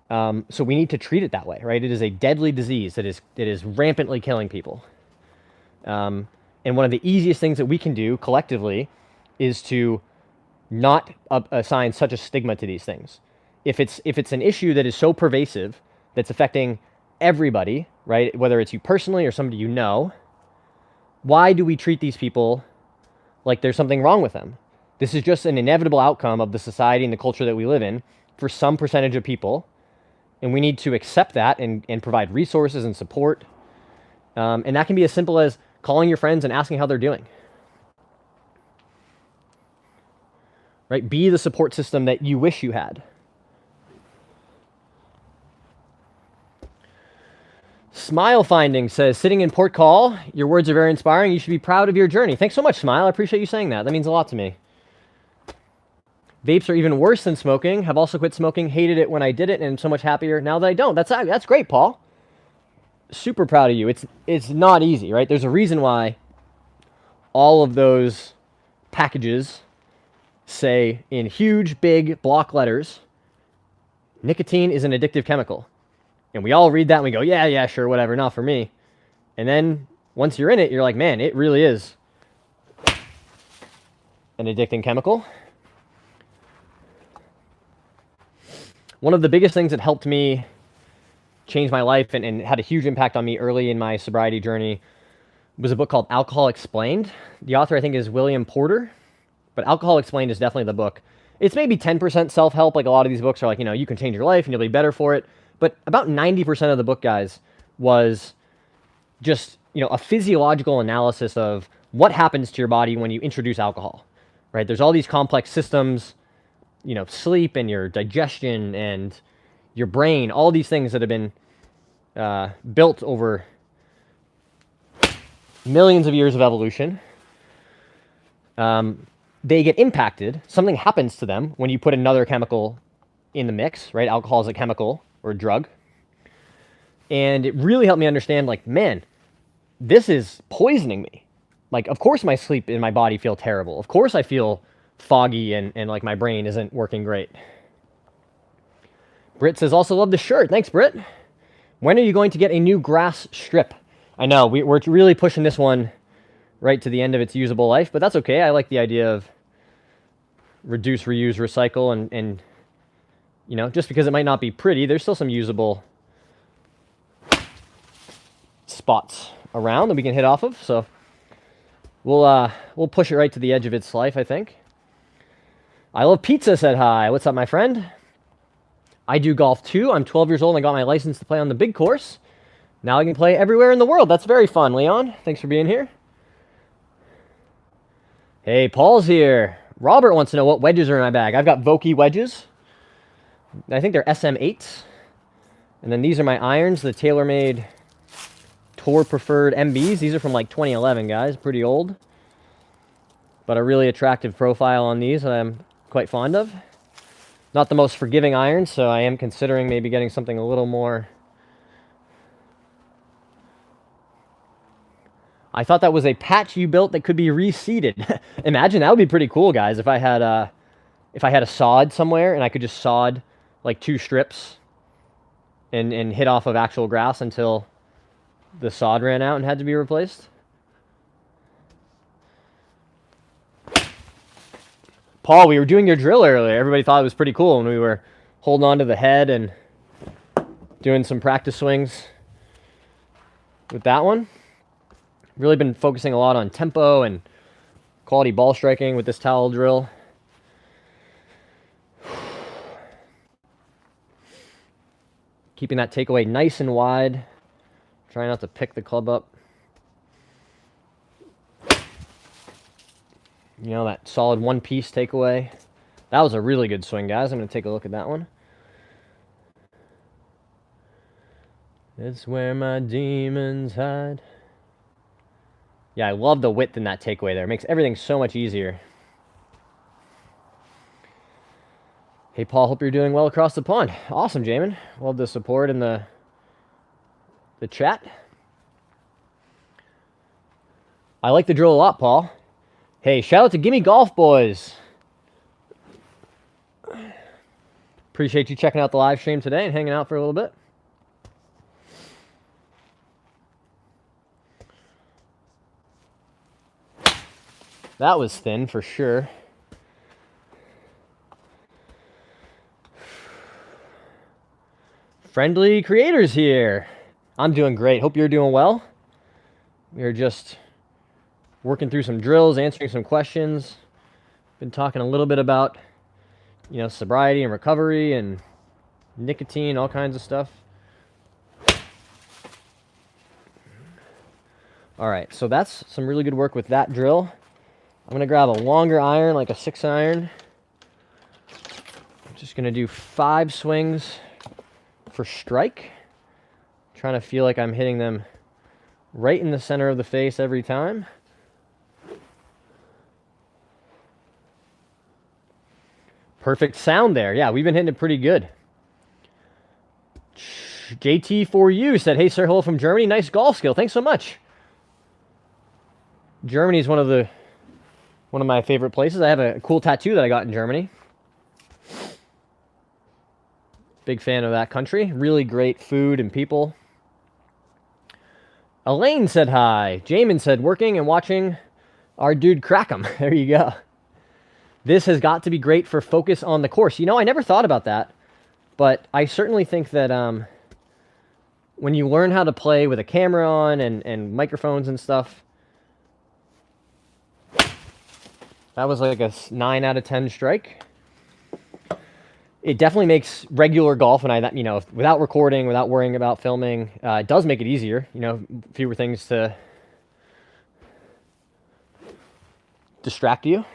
So we need to treat it that way, right? It is a deadly disease that is rampantly killing people. And one of the easiest things that we can do collectively is to not assign such a stigma to these things. If it's an issue that is so pervasive that's affecting everybody, right? Whether it's you personally or somebody you know, why do we treat these people like there's something wrong with them? This is just an inevitable outcome of the society and the culture that we live in for some percentage of people, and we need to accept that and provide resources and support. And that can be as simple as calling your friends and asking how they're doing. Right? Be the support system that you wish you had. Smile Finding says, sitting in port call, your words are very inspiring. You should be proud of your journey. Thanks so much, Smile. I appreciate you saying that. That means a lot to me. Vapes are even worse than smoking. Have also quit smoking. Hated it when I did it, and I'm so much happier now that I don't. That's great, Paul. Super proud of you. It's not easy, right? There's a reason why all of those packages say in huge, big block letters, nicotine is an addictive chemical. And we all read that and we go, yeah, sure, whatever, not for me. And then once you're in it, you're like, man, it really is an addicting chemical. One of the biggest things that helped me change my life and had a huge impact on me early in my sobriety journey was a book called Alcohol Explained. The author, I think, is William Porter, but Alcohol Explained is definitely the book. It's maybe 10% self-help, like a lot of these books are like, you can change your life and you'll be better for it. But about 90% of the book, guys, was just, a physiological analysis of what happens to your body when you introduce alcohol, right? There's all these complex systems, sleep and your digestion and your brain, all these things that have been built over millions of years of evolution. They get impacted. Something happens to them when you put another chemical in the mix, right? Alcohol is a chemical or a drug. And it really helped me understand, like, man, this is poisoning me. Like, of course my sleep and my body feel terrible. Of course I feel foggy and like my brain isn't working great. Britt says, also love the shirt. Thanks, Britt. When are you going to get a new grass strip? I know, we're really pushing this one right to the end of its usable life, but that's okay. I like the idea of reduce, reuse, recycle, and just because it might not be pretty, there's still some usable spots around that we can hit off of. So we'll push it right to the edge of its life, I think. I love pizza said hi. What's up, my friend? I do golf too. I'm 12 years old and I got my license to play on the big course. Now I can play everywhere in the world. That's very fun, Leon. Thanks for being here. Hey, Paul's here. Robert wants to know what wedges are in my bag. I've got Vokey wedges. I think they're SM8s. And then these are my irons, the TaylorMade Tour Preferred MBs. These are from like 2011, guys. Pretty old. But a really attractive profile on these that I'm quite fond of. Not the most forgiving iron, so I am considering maybe getting something a little more. I thought that was a patch you built that could be reseeded. Imagine that would be pretty cool, guys. If I had a sod somewhere and I could just sod like 2 strips and hit off of actual grass until the sod ran out and had to be replaced. Paul, we were doing your drill earlier. Everybody thought it was pretty cool when we were holding on to the head and doing some practice swings with that one. Really been focusing a lot on tempo and quality ball striking with this towel drill. Keeping that takeaway nice and wide. Trying not to pick the club up. That solid one-piece takeaway. That was a really good swing, guys. I'm going to take a look at that one. It's where my demons hide. Yeah, I love the width in that takeaway there. It makes everything so much easier. Hey, Paul, hope you're doing well across the pond. Awesome, Jamin. Love the support in the chat. I like the drill a lot, Paul. Hey, shout out to Gimme Golf Boys. Appreciate you checking out the live stream today and hanging out for a little bit. That was thin for sure. Friendly creators here. I'm doing great. Hope you're doing well. We are just working through some drills, answering some questions. Been talking a little bit about, you know, sobriety and recovery and nicotine, all kinds of stuff. All right, so that's some really good work with that drill. I'm gonna grab a longer iron, like a 6-iron. I'm just gonna do 5 swings for strike. Trying to feel like I'm hitting them right in the center of the face every time. Perfect sound there. Yeah, we've been hitting it pretty good. JT4U said, "Hey sir, hello from Germany. Nice golf skill. Thanks so much." Germany is one of my favorite places. I have a cool tattoo that I got in Germany. Big fan of that country. Really great food and people. Elaine said hi. Jamin said, "Working and watching our dude crack 'em." There you go. This has got to be great for focus on the course. You know, I never thought about that, but I certainly think that when you learn how to play with a camera on and microphones and stuff, that was like a 9 out of 10 strike. It definitely makes regular golf, and you know, without recording, without worrying about filming, it does make it easier. You know, fewer things to distract you.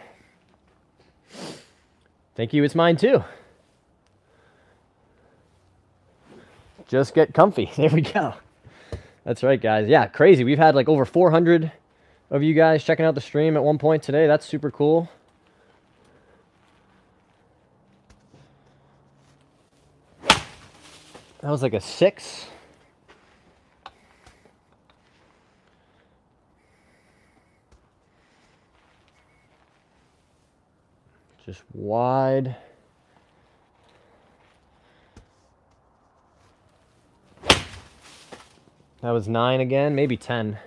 Thank you, it's mine too. Just get comfy. There we go. That's right, guys. Yeah, crazy. We've had like over 400 of you guys checking out the stream at one point today. That's super cool. That was like a 6. Just wide. That was 9 again, maybe 10.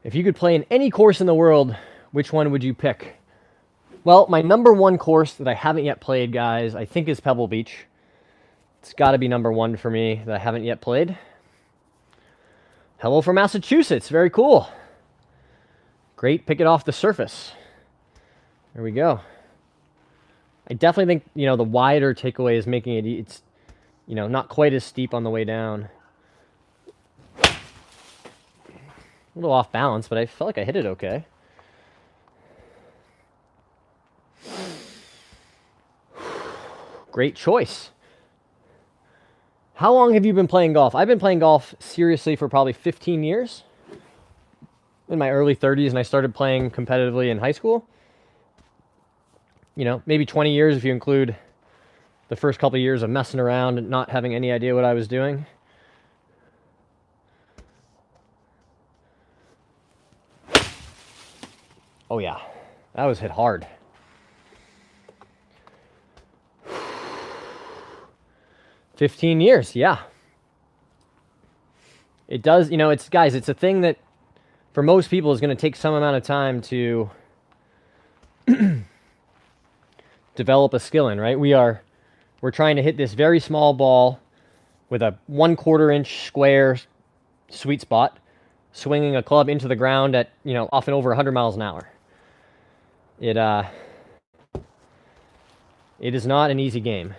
If you could play in any course in the world, which one would you pick? Well, my number 1 course that I haven't yet played, guys, I think is Pebble Beach. It's got to be number 1 for me that I haven't yet played. Hello from Massachusetts. Very cool. Great, pick it off the surface. There we go. I definitely think, you know, the wider takeaway is making it, it's, you know, not quite as steep on the way down. A little off balance, but I felt like I hit it okay. Great choice. How long have you been playing golf? I've been playing golf seriously for probably 15 years. In my early 30s, and I started playing competitively in high school. You know, maybe 20 years if you include the first couple of years of messing around and not having any idea what I was doing. Oh yeah, that was hit hard. "15 years, yeah. It does, you know, it's, guys, it's a thing that for most people is going to take some amount of time to develop a skill in, right? We're trying to hit this very small ball with a 1/4 inch square sweet spot, swinging a club into the ground at, you know, often over 100 miles an hour. It is not an easy game.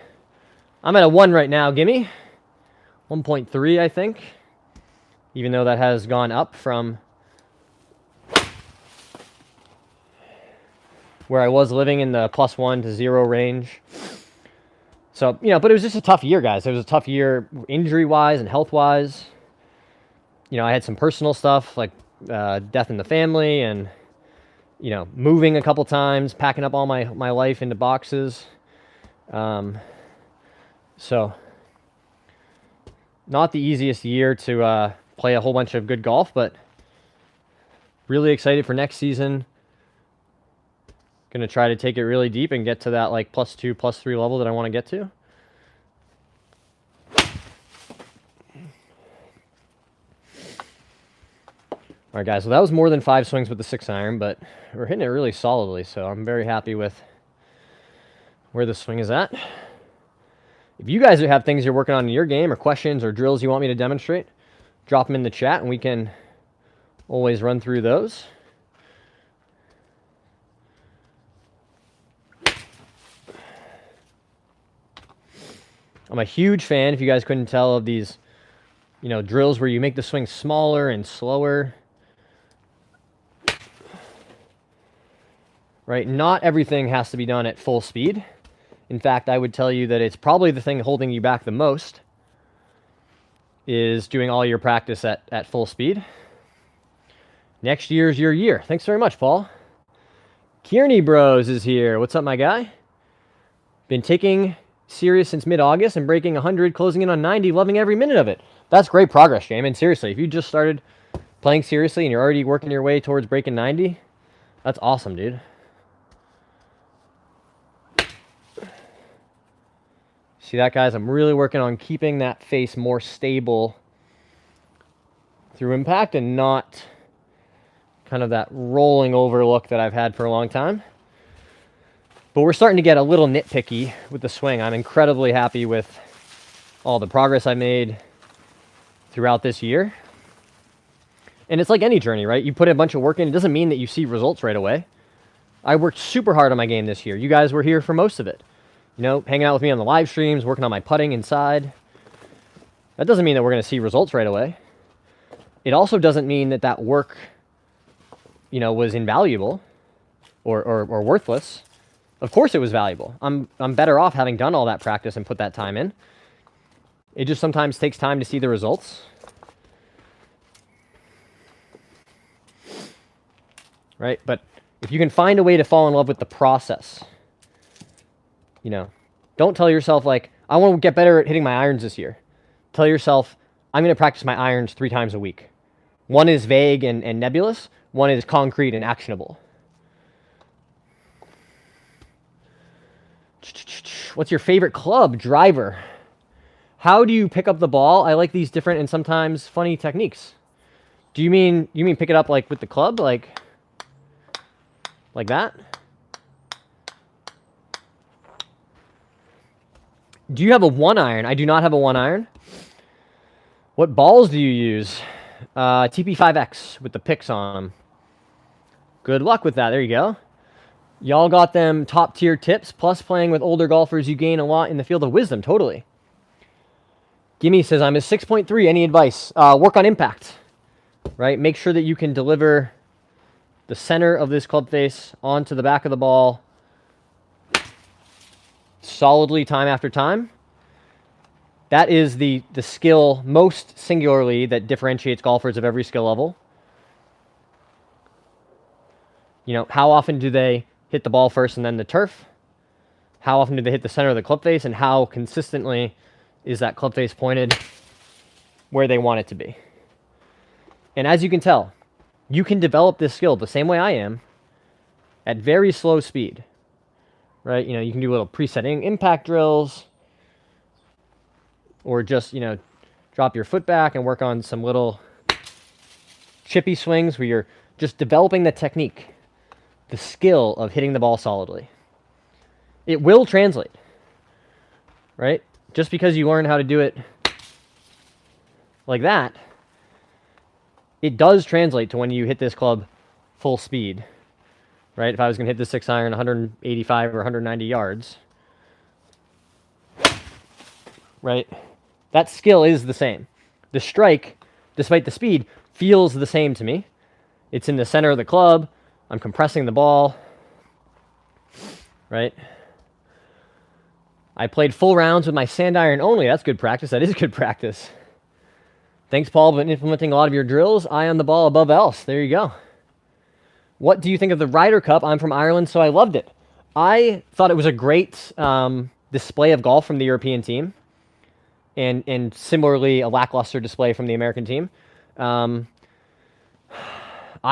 I'm at a 1 right now, gimme. 1.3, I think. Even though that has gone up from where I was living in the +1 to 0 range. So, you know, but it was just a tough year, guys. It was a tough year injury-wise and health-wise. You know, I had some personal stuff like death in the family and, you know, moving a couple times, packing up all my life into boxes. So, not the easiest year to play a whole bunch of good golf, but really excited for next season. Going to try to take it really deep and get to that like +2, +3 level that I want to get to. All right, guys, so that was more than 5 swings with the 6-iron, but we're hitting it really solidly, so I'm very happy with where the swing is at. If you guys have things you're working on in your game or questions or drills you want me to demonstrate, drop them in the chat and we can always run through those. I'm a huge fan, if you guys couldn't tell, of these, drills where you make the swing smaller and slower. Right? Not everything has to be done at full speed. In fact, I would tell you that it's probably the thing holding you back the most is doing all your practice at full speed. Next year's your year. Thanks very much, Paul. Kearney Bros is here. What's up, my guy? Been taking serious since mid-August and breaking 100, closing in on 90, loving every minute of it. That's great progress, Jamin. Seriously, if you just started playing seriously and you're already working your way towards breaking 90, that's awesome, dude. See that, guys? I'm really working on keeping that face more stable through impact and not kind of that rolling over look that I've had for a long time. But we're starting to get a little nitpicky with the swing. I'm incredibly happy with all the progress I made throughout this year. And it's like any journey, right? You put a bunch of work in, it doesn't mean that you see results right away. I worked super hard on my game this year. You guys were here for most of it. Hanging out with me on the live streams, working on my putting inside. That doesn't mean that we're going to see results right away. It also doesn't mean that that work, was invaluable or worthless. Of course it was valuable. I'm better off having done all that practice and put that time in. It just sometimes takes time to see the results. Right? But if you can find a way to fall in love with the process, don't tell yourself like, I want to get better at hitting my irons this year. Tell yourself, I'm going to practice my irons 3 times a week. One is vague and nebulous. One is concrete and actionable. What's your favorite club? Driver. How do you pick up the ball? I like these different and sometimes funny techniques. Do you mean pick it up like with the club? Like that? Do you have a 1-iron? I do not have a 1-iron. What balls do you use? TP5X with the picks on them. Good luck with that. There you go. Y'all got them top tier tips. Plus playing with older golfers, you gain a lot in the field of wisdom. Totally. Gimme says, I'm a 6.3. Any advice? Work on impact. Right? Make sure that you can deliver the center of this club face onto the back of the ball solidly time after time. That is the skill most singularly that differentiates golfers of every skill level. How often do they hit the ball first and then the turf? How often do they hit the center of the club face? And how consistently is that club face pointed where they want it to be? And as you can tell, you can develop this skill the same way I am at very slow speed. Right? You can do little presetting impact drills or just, drop your foot back and work on some little chippy swings where you're just developing the technique, the skill of hitting the ball solidly. It will translate, right? Just because you learn how to do it like that, it does translate to when you hit this club full speed. Right? If I was going to hit the 6-iron 185 or 190 yards, right? That skill is the same. The strike, despite the speed, feels the same to me. It's in the center of the club. I'm compressing the ball, right? I played full rounds with my sand iron only. That's good practice. That is good practice. Thanks, Paul, for implementing a lot of your drills. Eye on the ball above else. There you go. What do you think of the Ryder Cup? I'm from Ireland, so I loved it. I thought it was a great display of golf from the European team, and similarly a lackluster display from the American team. I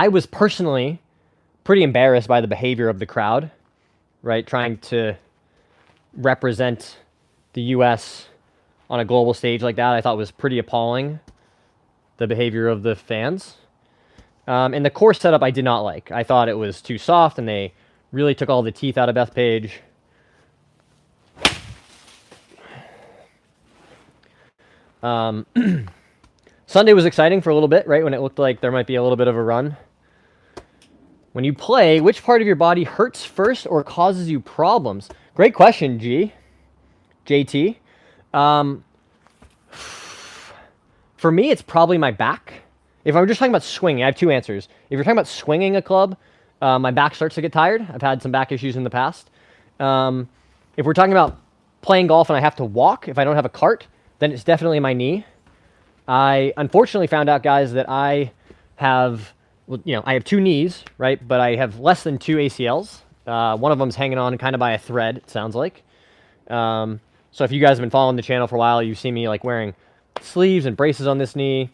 was personally pretty embarrassed by the behavior of the crowd, right? Trying to represent the U.S. on a global stage like that, I thought was pretty appalling, the behavior of the fans. And the course setup I did not like. I thought it was too soft, and they really took all the teeth out of Bethpage. Sunday was exciting for a little bit, right? When it looked like there might be a little bit of a run. When you play, which part of your body hurts first or causes you problems? Great question, JT. For me, it's probably my back. If I'm just talking about swinging, I have two answers. If you're talking about swinging a club, my back starts to get tired. I've had some back issues in the past. If we're talking about playing golf and I have to walk, if I don't have a cart, then it's definitely my knee. I unfortunately found out, guys, that I have, I have two knees, right? But I have less than 2 ACLs. One of them's hanging on kind of by a thread, it sounds like. So if you guys have been following the channel for a while, you've seen me like wearing sleeves and braces on this knee.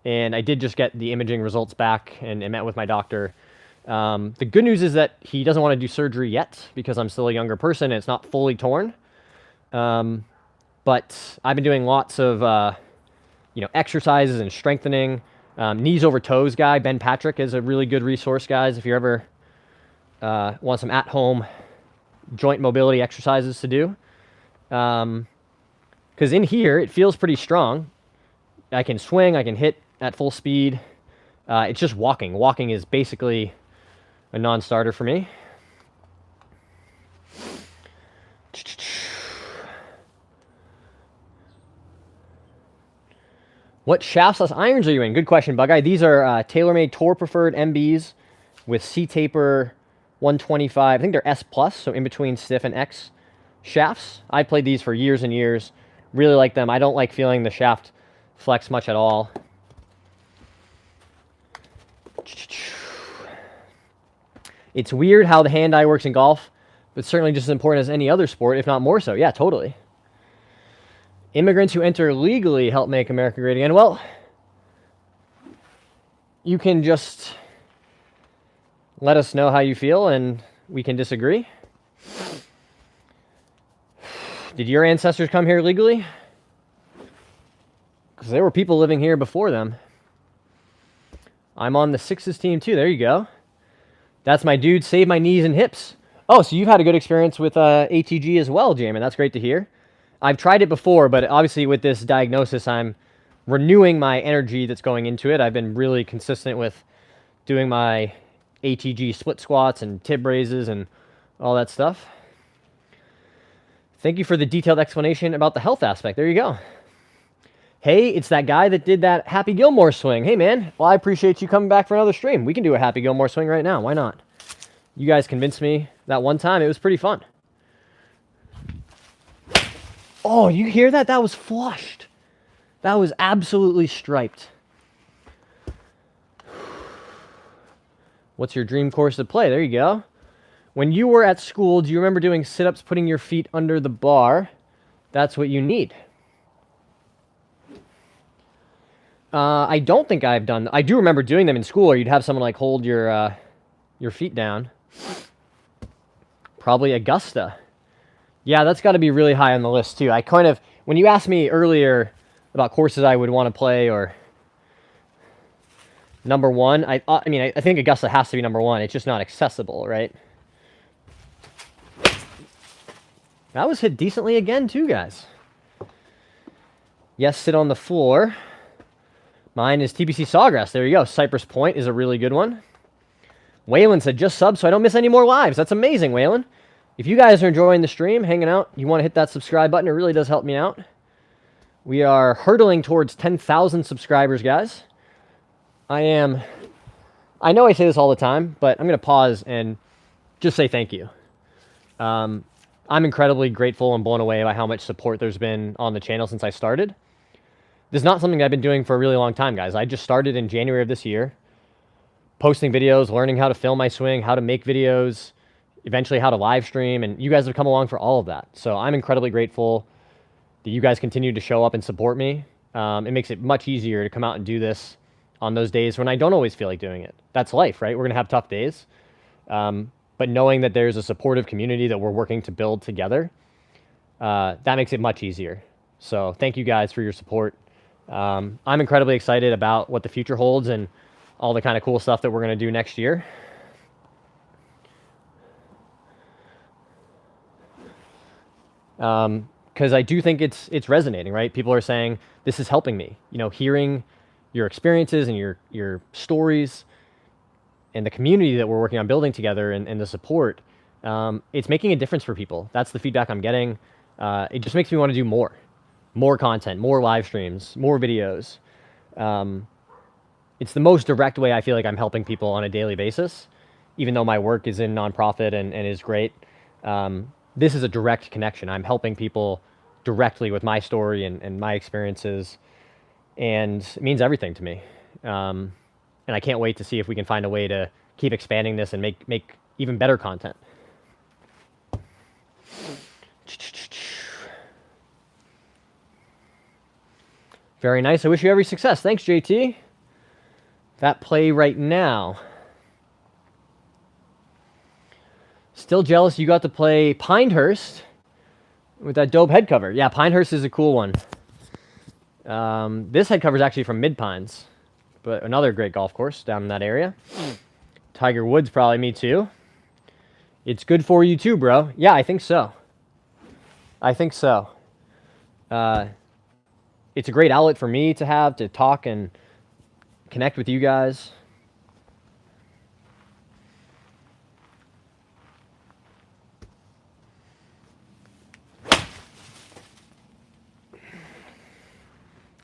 And I did just get the imaging results back and met with my doctor. The good news is that he doesn't want to do surgery yet because I'm still a younger person and it's not fully torn. But I've been doing lots of, exercises and strengthening. Knees over toes guy, Ben Patrick, is a really good resource, guys, if you ever want some at-home joint mobility exercises to do. Because in here, it feels pretty strong. I can swing, I can hit at full speed. It's just walking. Walking is basically a non-starter for me. What shafts/irons are you in? Good question, Bug Eye. These are TaylorMade Tour Preferred MBs with C-Taper 125. I think they're S+, so in between stiff and X shafts. I played these for years and years. Really like them. I don't like feeling the shaft flex much at all. It's weird how the hand-eye works in golf, but certainly just as important as any other sport, if not more so. Yeah, totally. Immigrants who enter legally help make America great again. Well, you can just let us know how you feel and we can disagree. Did your ancestors come here legally? Because there were people living here before them. I'm on the Sixes team too. There you go. That's my dude. Save my knees and hips. Oh, so you've had a good experience with ATG as well, Jamin. That's great to hear. I've tried it before, but obviously with this diagnosis, I'm renewing my energy that's going into it. I've been really consistent with doing my ATG split squats and tib raises and all that stuff. Thank you for the detailed explanation about the health aspect. There you go. Hey, it's that guy that did that Happy Gilmore swing. Hey, man. Well, I appreciate you coming back for another stream. We can do a Happy Gilmore swing right now. Why not? You guys convinced me that one time. It was pretty fun. Oh, you hear that? That was flushed. That was absolutely striped. What's your dream course to play? There you go. When you were at school, do you remember doing sit-ups, putting your feet under the bar? That's what you need. I don't think I've done... I do remember doing them in school, or you'd have someone like hold your feet down. Probably Augusta. Yeah, that's got to be really high on the list, too. I kind of... When you asked me earlier about courses I would want to play, or... Number one, I think Augusta has to be number one. It's just not accessible, right? That was hit decently again, too, guys. Yes, sit on the floor. Mine is TPC Sawgrass. There you go. Cypress Point is a really good one. Waylon said, just sub so I don't miss any more lives. That's amazing, Waylon. If you guys are enjoying the stream, hanging out, you want to hit that subscribe button. It really does help me out. We are hurtling towards 10,000 subscribers, guys. I know I say this all the time, but I'm going to pause and just say thank you. I'm incredibly grateful and blown away by how much support there's been on the channel since I started. This is not something I've been doing for a really long time, guys. I just started in January of this year, posting videos, learning how to film my swing, how to make videos, eventually how to live stream, and you guys have come along for all of that. So I'm incredibly grateful that you guys continue to show up and support me. It makes it much easier to come out and do this on those days when I don't always feel like doing it. That's life, right? We're going to have tough days. But knowing that there's a supportive community that we're working to build together, that makes it much easier. So thank you guys for your support. I'm incredibly excited about what the future holds, and all the kind of cool stuff that we're going to do next year. Because I do think it's resonating, right? People are saying, this is helping me. You know, hearing your experiences and your stories and the community that we're working on building together and the support, it's making a difference for people. That's the feedback I'm getting. It just makes me want to do more content, more live streams, more videos. It's the most direct way I feel like I'm helping people on a daily basis, even though my work is in nonprofit and is great. This is a direct connection. I'm helping people directly with my story and my experiences, and it means everything to me. And I can't wait to see if we can find a way to keep expanding this and make even better content. Very nice. I wish you every success. Thanks, JT. That play right now. Still jealous you got to play Pinehurst with that dope head cover. Yeah, Pinehurst is a cool one. This head cover is actually from Mid Pines, but another great golf course down in that area. Tiger Woods, probably me too. It's good for you too, bro. Yeah, I think so. I think so. It's a great outlet for me to have to talk and connect with you guys.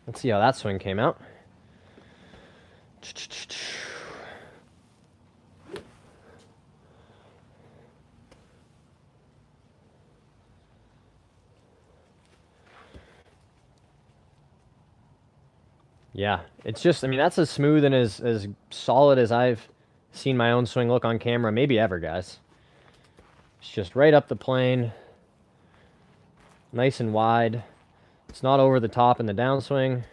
Let's see how that swing came out. Yeah, it's just, I mean, that's as smooth and as solid as I've seen my own swing look on camera, maybe ever, guys. It's just right up the plane, nice and wide. It's not over the top in the downswing.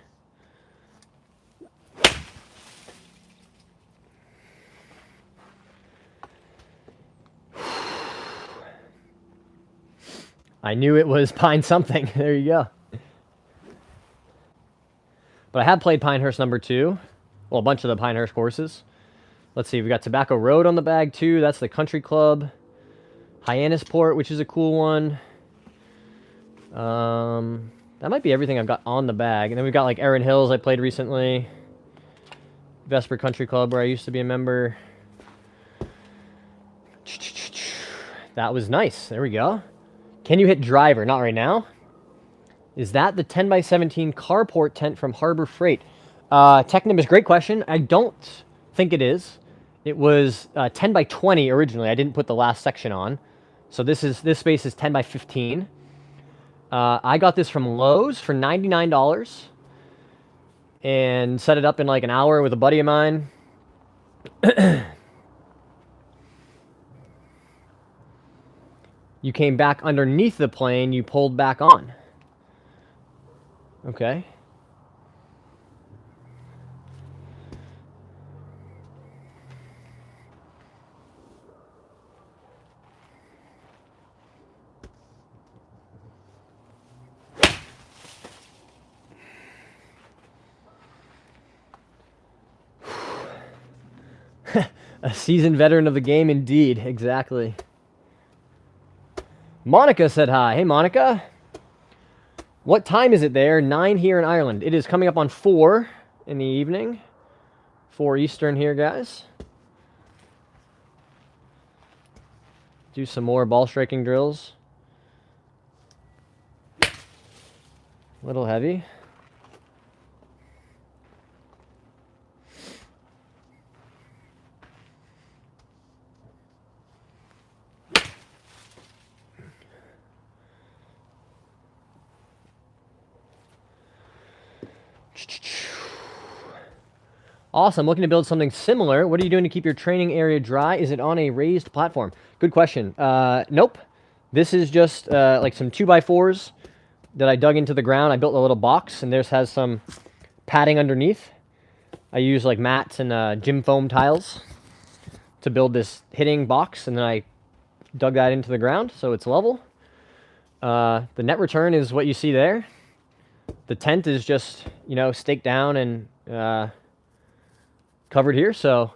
I knew it was Pine something. There you go. But I have played Pinehurst number 2. Well, a bunch of the Pinehurst courses. Let's see, we got Tobacco Road on the bag too. That's the country club. Hyannisport, which is a cool one. That might be everything I've got on the bag. And then we've got like Erin Hills I played recently. Vesper Country Club, where I used to be a member. That was nice. There we go. Can you hit driver? Not right now. Is that the 10x17 carport tent from Harbor Freight? Technimus, great question. I don't think it is. It was 10x20 originally. I didn't put the last section on. So this space is 10x15. I got this from Lowe's for $99 and set it up in like an hour with a buddy of mine. You came back underneath the plane, you pulled back on. Okay. A seasoned veteran of the game, indeed. Exactly. Monica said hi. Hey, Monica. What time is it there? 9 here in Ireland. It is coming up on 4 in the evening. 4 Eastern here, guys. Do some more ball striking drills. A little heavy. Awesome. Looking to build something similar. What are you doing to keep your training area dry? Is it on a raised platform? Good question. Nope. This is just like some 2x4s that I dug into the ground. I built a little box, and this has some padding underneath. I use like mats and gym foam tiles to build this hitting box, and then I dug that into the ground so it's level. The net return is what you see there. The tent is just, you know, staked down and covered here, so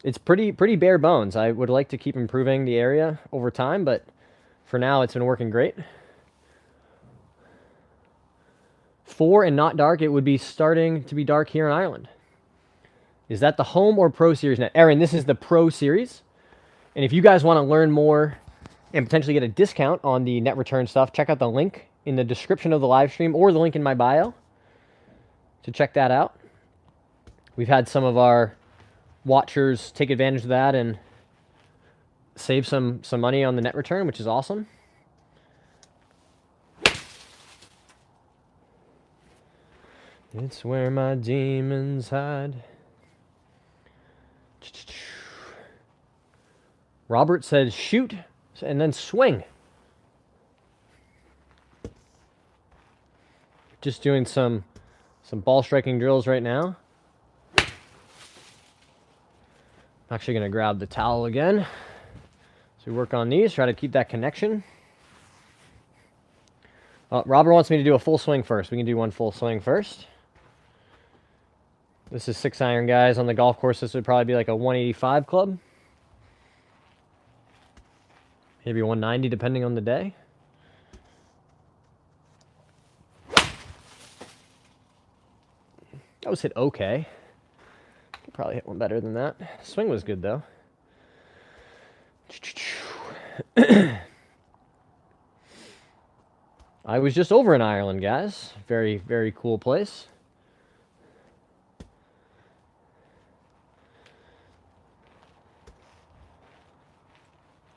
it's pretty bare bones. I would like to keep improving the area over time, but for now it's been working great. 4 and not dark, it would be starting to be dark here in Ireland. Is that the home or pro series net? Aaron, this is the pro series. And if you guys want to learn more and potentially get a discount on the net return stuff, check out the link in the description of the live stream or the link in my bio to check that out. We've had some of our watchers take advantage of that and save some money on the net return, which is awesome. It's where my demons hide. Robert says shoot and then swing. Just doing some ball striking drills right now. I'm actually going to grab the towel again. So we work on these, try to keep that connection. Robert wants me to do a full swing first. We can do one full swing first. This is 6-iron, guys. On the golf course, this would probably be like a 185 club. Maybe 190, depending on the day. That was hit okay. Could probably hit one better than that. Swing was good, though. I was just over in Ireland, guys. Very, very cool place.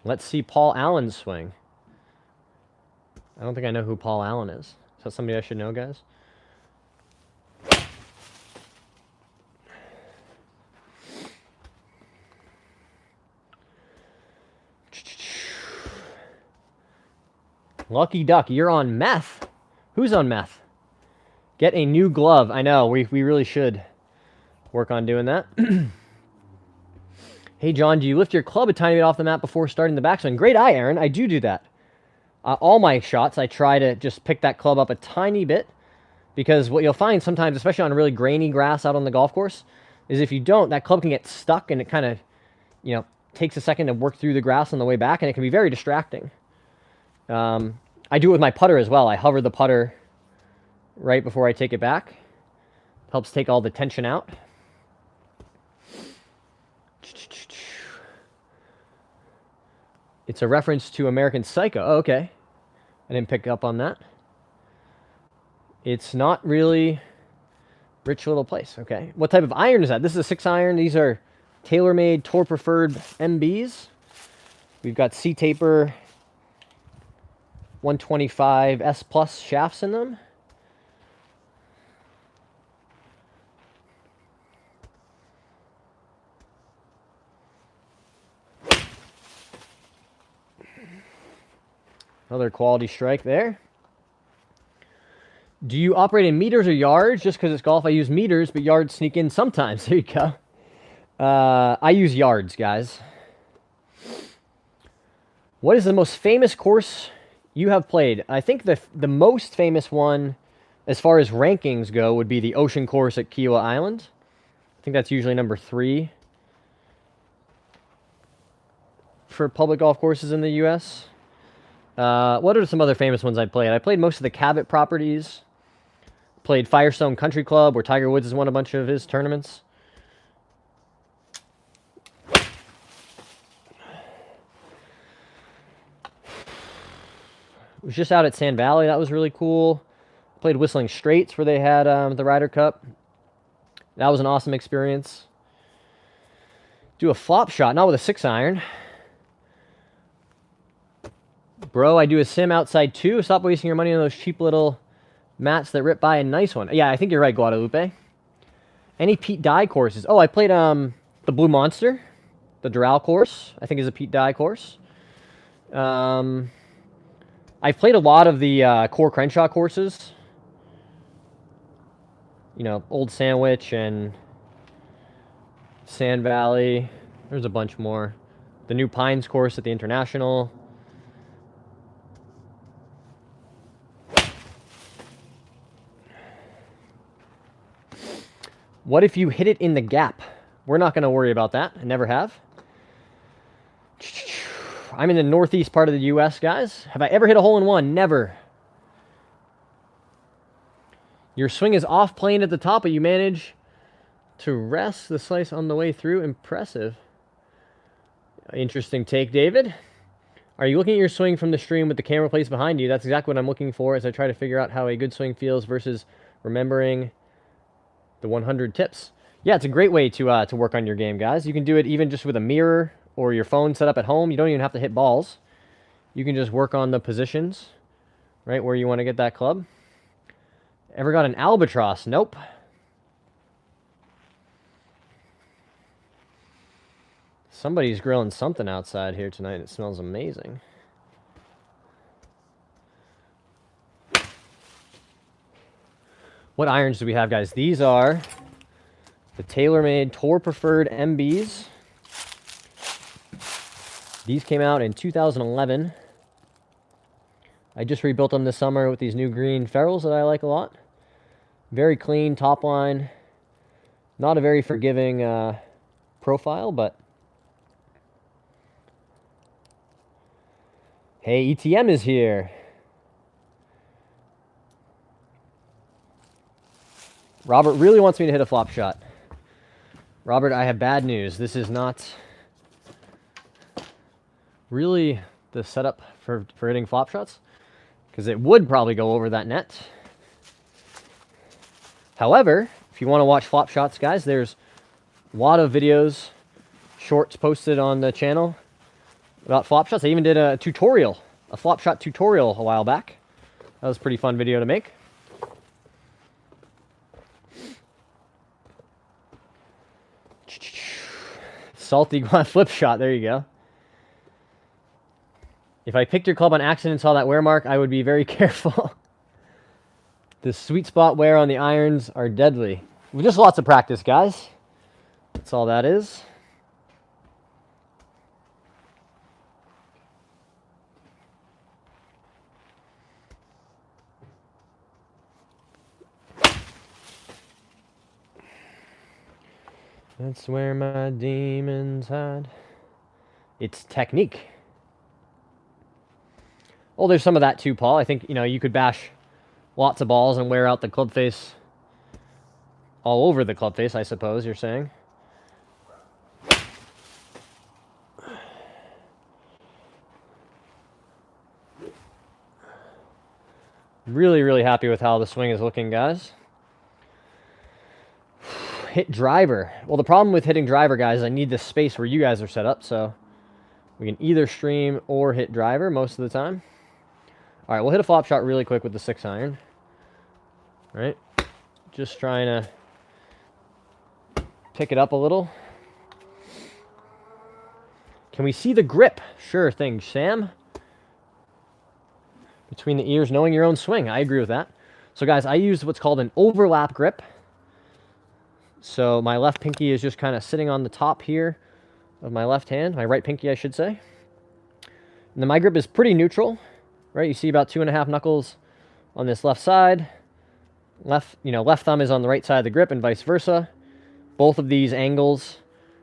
Let's see Paul Allen swing. I don't think I know who Paul Allen is. Is that somebody I should know, guys? Lucky Duck, you're on meth. Who's on meth? Get a new glove. I know, we really should work on doing that. Hey, John, do you lift your club a tiny bit off the mat before starting the backswing? Great eye, Aaron. I do that. All my shots, I try to just pick that club up a tiny bit, because what you'll find sometimes, especially on really grainy grass out on the golf course, is if you don't, that club can get stuck and it kind of, you know, takes a second to work through the grass on the way back, and it can be very distracting. I do it with my putter as well. I hover the putter right before I take it back. Helps take all the tension out. It's a reference to American Psycho. Oh, okay. I didn't pick up on that. It's not really rich little place. Okay. What type of iron is that? This is a 6-iron. These are TaylorMade Tour Preferred MBs. We've got C-Taper 125 S Plus shafts in them. Another quality strike there. Do you operate in meters or yards? Just because it's golf, I use meters, but yards sneak in sometimes. There you go. I use yards, guys. What is the most famous course you have played? I think the most famous one, as far as rankings go, would be the Ocean Course at Kiowa Island. I think that's usually number 3 for public golf courses in the U.S. What are some other famous ones I played? I played most of the Cabot properties. Played Firestone Country Club, where Tiger Woods has won a bunch of his tournaments. Was just out at Sand Valley. That was really cool. Played Whistling Straits, where they had the Ryder Cup. That was an awesome experience. Do a flop shot, not with a 6-iron. Bro, I do a sim outside too. Stop wasting your money on those cheap little mats that rip by. A nice one. Yeah, I think you're right, Guadalupe. Any Pete Dye courses? Oh, I played the Blue Monster. The Doral course, I think, is a Pete Dye course. I've played a lot of the Core Crenshaw courses. You know, Old Sandwich and Sand Valley. There's a bunch more. The New Pines course at the International. What if you hit it in the gap? We're not going to worry about that. I never have. I'm in the northeast part of the U.S., guys. Have I ever hit a hole-in-one? Never. Your swing is off plane at the top, but you manage to rest the slice on the way through. Impressive. Interesting take, David. Are you looking at your swing from the stream with the camera placed behind you? That's exactly what I'm looking for as I try to figure out how a good swing feels versus remembering the 100 tips. Yeah, it's a great way to work on your game, guys. You can do it even just with a mirror or your phone set up at home. You don't even have to hit balls. You can just work on the positions, right, where you want to get that club. Ever got an albatross? Nope. Somebody's grilling something outside here tonight. It smells amazing. What irons do we have, guys? These are the TaylorMade Tour Preferred MBs. These came out in 2011. I just rebuilt them this summer with these new green ferrules that I like a lot. Very clean top line. Not a very forgiving profile, but hey, ETM is here. Robert really wants me to hit a flop shot. Robert, I have bad news. This is not really the setup for hitting flop shots, because it would probably go over that net. However, if you want to watch flop shots, guys, there's a lot of videos, shorts posted on the channel about flop shots. I even did a tutorial, a flop shot tutorial a while back. That was a pretty fun video to make. Salty Guan flip shot, there you go. If I picked your club on accident and saw that wear mark, I would be very careful. The sweet spot wear on the irons are deadly. Just lots of practice, guys. That's all that is. That's where my demons hide. It's technique. Oh, there's some of that too, Paul. I think, you could bash lots of balls and wear out the club face all over the club face, I suppose you're saying. Really, really happy with how the swing is looking, guys. Hit driver. Well, the problem with hitting driver, guys, is I need the space where you guys are set up, so we can either stream or hit driver most of the time. All right, we'll hit a flop shot really quick with the 6-iron. Right? Just trying to pick it up a little. Can we see the grip? Sure thing, Sam. Between the ears, knowing your own swing. I agree with that. So, guys, I use what's called an overlap grip. So my left pinky is just kind of sitting on the top here of my left hand, my right pinky, I should say. And then my grip is pretty neutral, right? You see about 2.5 knuckles on this left side. Left thumb is on the right side of the grip and vice versa. Both of these angles,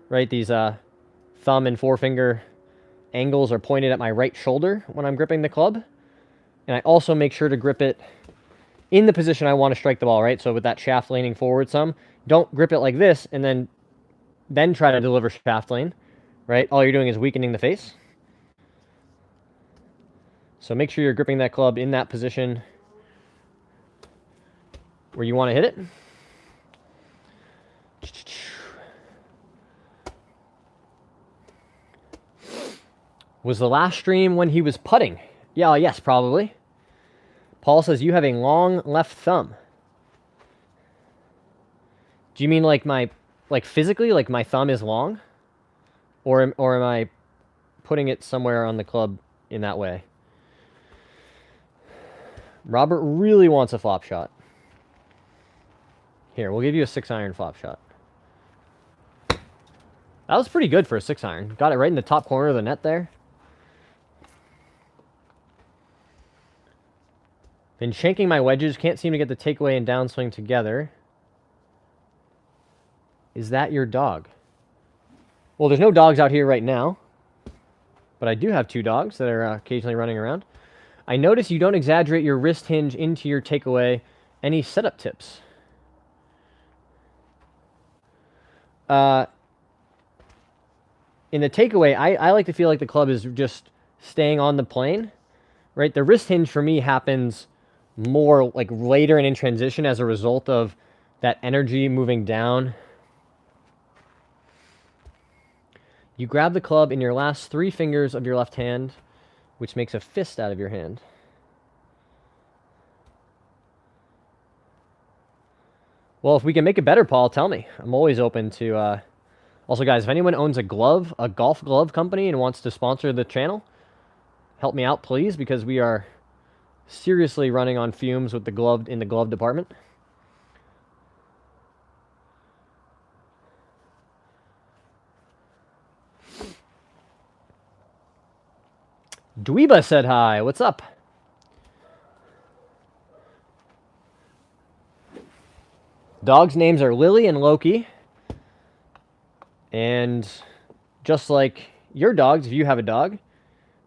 right? These thumb and forefinger angles are pointed at my right shoulder when I'm gripping the club. And I also make sure to grip it in the position I want to strike the ball, right? So with that shaft leaning forward some. Don't grip it like this and then try to deliver shaft lane, right? All you're doing is weakening the face. So make sure you're gripping that club in that position where you want to hit it. Was the last stream when he was putting? Yeah, yes, probably. Paul says you have a long left thumb. Do you mean like physically, like my thumb is long? Or am I putting it somewhere on the club in that way? Robert really wants a flop shot. Here, we'll give you a 6-iron flop shot. That was pretty good for a 6-iron. Got it right in the top corner of the net there. Been shanking my wedges. Can't seem to get the takeaway and downswing together. Is that your dog? Well, there's no dogs out here right now, but I do have 2 dogs that are occasionally running around. I notice you don't exaggerate your wrist hinge into your takeaway. Any setup tips? In the takeaway, I like to feel like the club is just staying on the plane, right? The wrist hinge for me happens more like later and in transition as a result of that energy moving down. You grab the club in your last 3 fingers of your left hand, which makes a fist out of your hand. Well, if we can make it better, Paul, tell me. I'm always open to... Also, guys, if anyone owns a golf glove company and wants to sponsor the channel, help me out, please, because we are seriously running on fumes with the glove in the glove department. Dweeba said hi. What's up? Dogs' names are Lily and Loki. And just like your dogs, if you have a dog,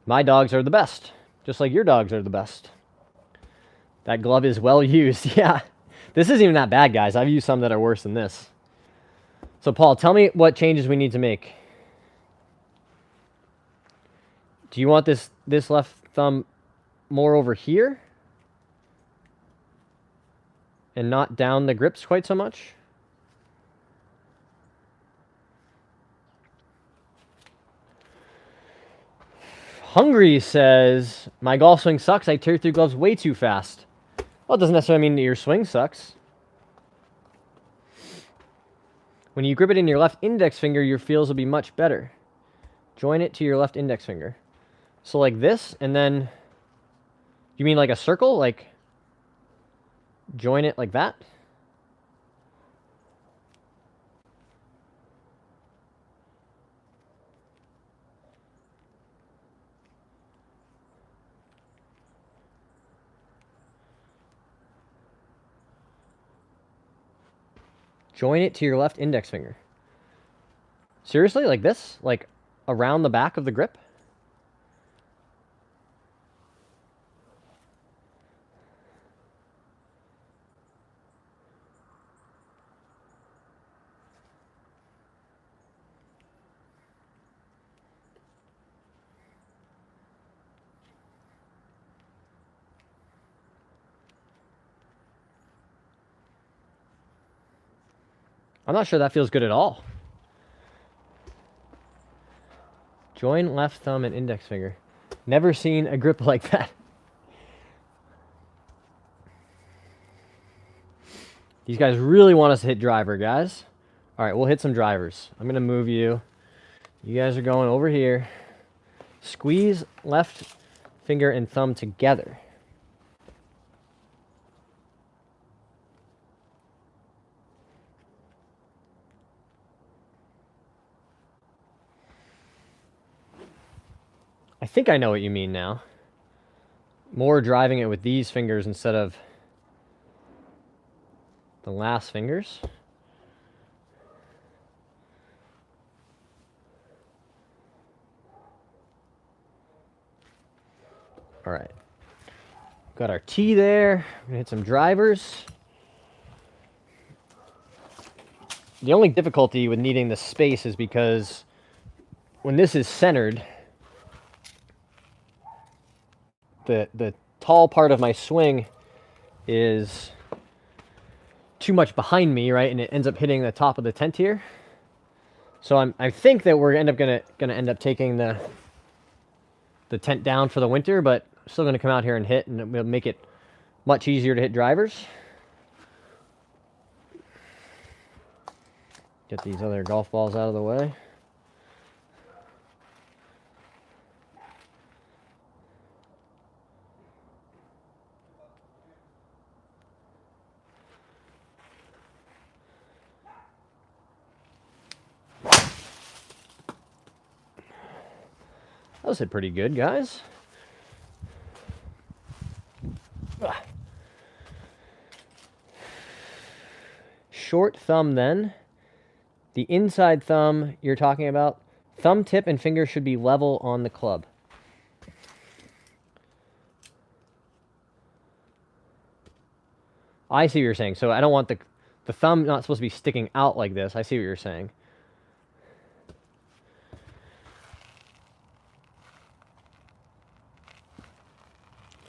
my dogs are the best. Just like your dogs are the best. That glove is well used. Yeah. This isn't even that bad, guys. I've used some that are worse than this. So, Paul, tell me what changes we need to make. Do you want this left thumb more over here? And not down the grips quite so much? Hungry says, my golf swing sucks. I tear through gloves way too fast. Well, it doesn't necessarily mean that your swing sucks. When you grip it in your left index finger, your feels will be much better. Join it to your left index finger. So like this, and then... You mean like a circle? Like... Join it like that? Join it to your left index finger. Seriously? Like this? Like around the back of the grip? I'm not sure that feels good at all. Join left thumb and index finger. Never seen a grip like that. These guys really want us to hit driver, guys. All right, we'll hit some drivers. I'm going to move you. You guys are going over here. Squeeze left finger and thumb together. I think I know what you mean now. More driving it with these fingers instead of the last fingers. All right. Got our tee there. We're gonna hit some drivers. The only difficulty with needing the space is because when this is centered, the tall part of my swing is too much behind me, right? And it ends up hitting the top of the tent here. So I think that we're gonna end up taking the tent down for the winter, but still gonna come out here and hit, and it'll make it much easier to hit drivers. Get these other golf balls out of the way. That was hit pretty good, guys. Short thumb then, The inside thumb you're talking about, thumb tip and finger should be level on the club. I see what you're saying. So I don't want the thumb not supposed to be sticking out like this. I see what you're saying.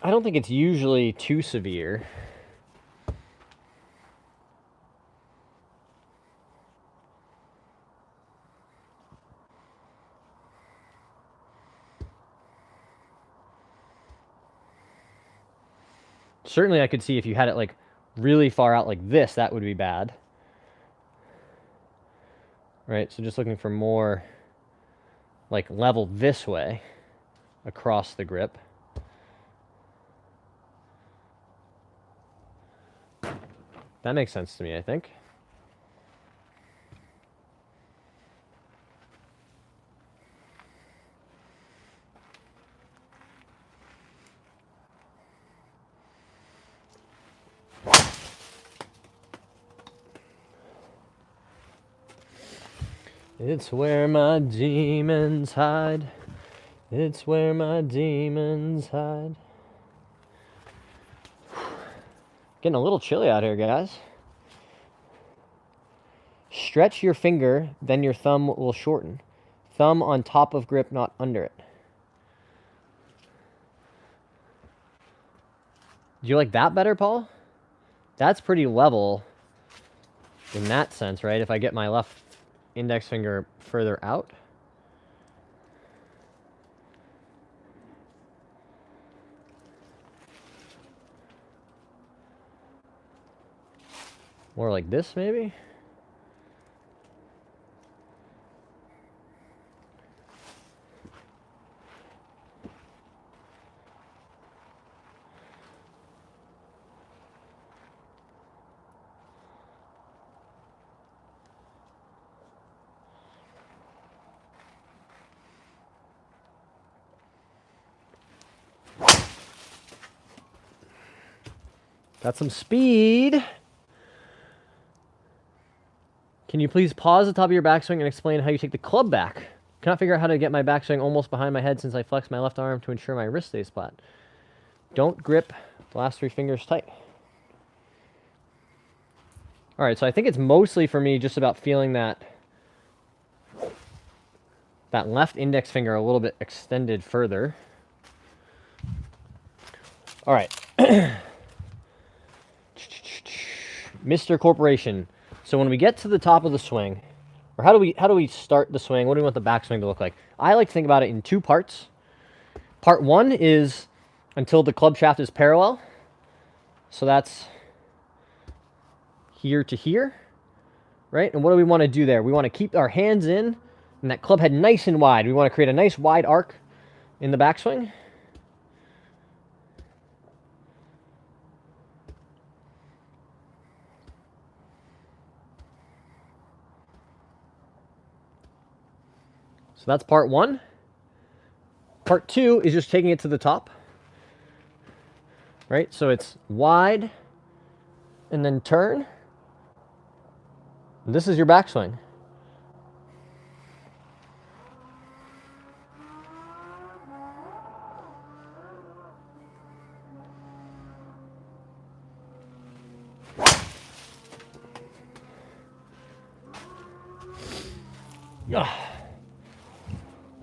I don't think it's usually too severe. Certainly I could see if you had it like really far out like this, that would be bad. Right, so just looking for more like level this way across the grip. That makes sense to me, I think. It's where my demons hide. It's where my demons hide. Getting a little chilly out here, guys. Stretch your finger, then your thumb will shorten. Thumb on top of grip, not under it. Do you like that better, Paul? That's pretty level in that sense, right? If I get my left index finger further out. More like this, maybe? Got some speed. Can you please pause the top of your backswing and explain how you take the club back? Cannot figure out how to get my backswing almost behind my head since I flex my left arm to ensure my wrist stays flat. Don't grip the last 3 fingers tight. All right, so I think it's mostly for me just about feeling that left index finger a little bit extended further. All right. Mr. Corporation. So when we get to the top of the swing, or how do we start the swing? What do we want the backswing to look like? I like to think about it in 2 parts. Part 1 is until the club shaft is parallel. So that's here to here, right? And what do we want to do there? We want to keep our hands in and that club head nice and wide. We want to create a nice wide arc in the backswing. So that's part 1. Part 2 is just taking it to the top. Right? So it's wide and then turn. And this is your backswing.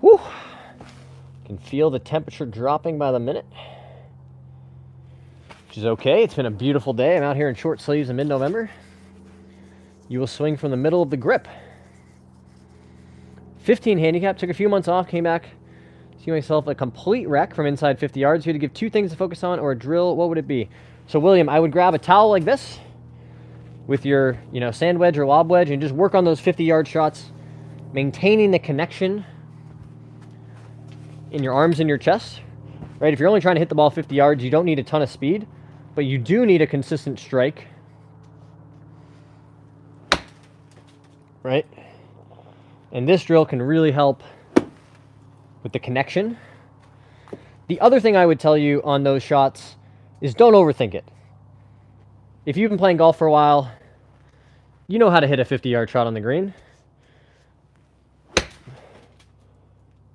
Whew. Can feel the temperature dropping by the minute, which is okay. It's been a beautiful day. I'm out here in short sleeves in mid-November. You will swing from the middle of the grip. 15 handicap, took a few months off, came back, see myself a complete wreck from inside 50 yards. If you had to give 2 things to focus on or a drill, what would it be? So William, I would grab a towel like this with your, sand wedge or lob wedge and just work on those 50-yard shots, maintaining the connection in your arms and your chest, right? If you're only trying to hit the ball 50 yards, you don't need a ton of speed, but you do need a consistent strike, right? And this drill can really help with the connection. The other thing I would tell you on those shots is don't overthink it. If you've been playing golf for a while, you know how to hit a 50-yard shot on the green.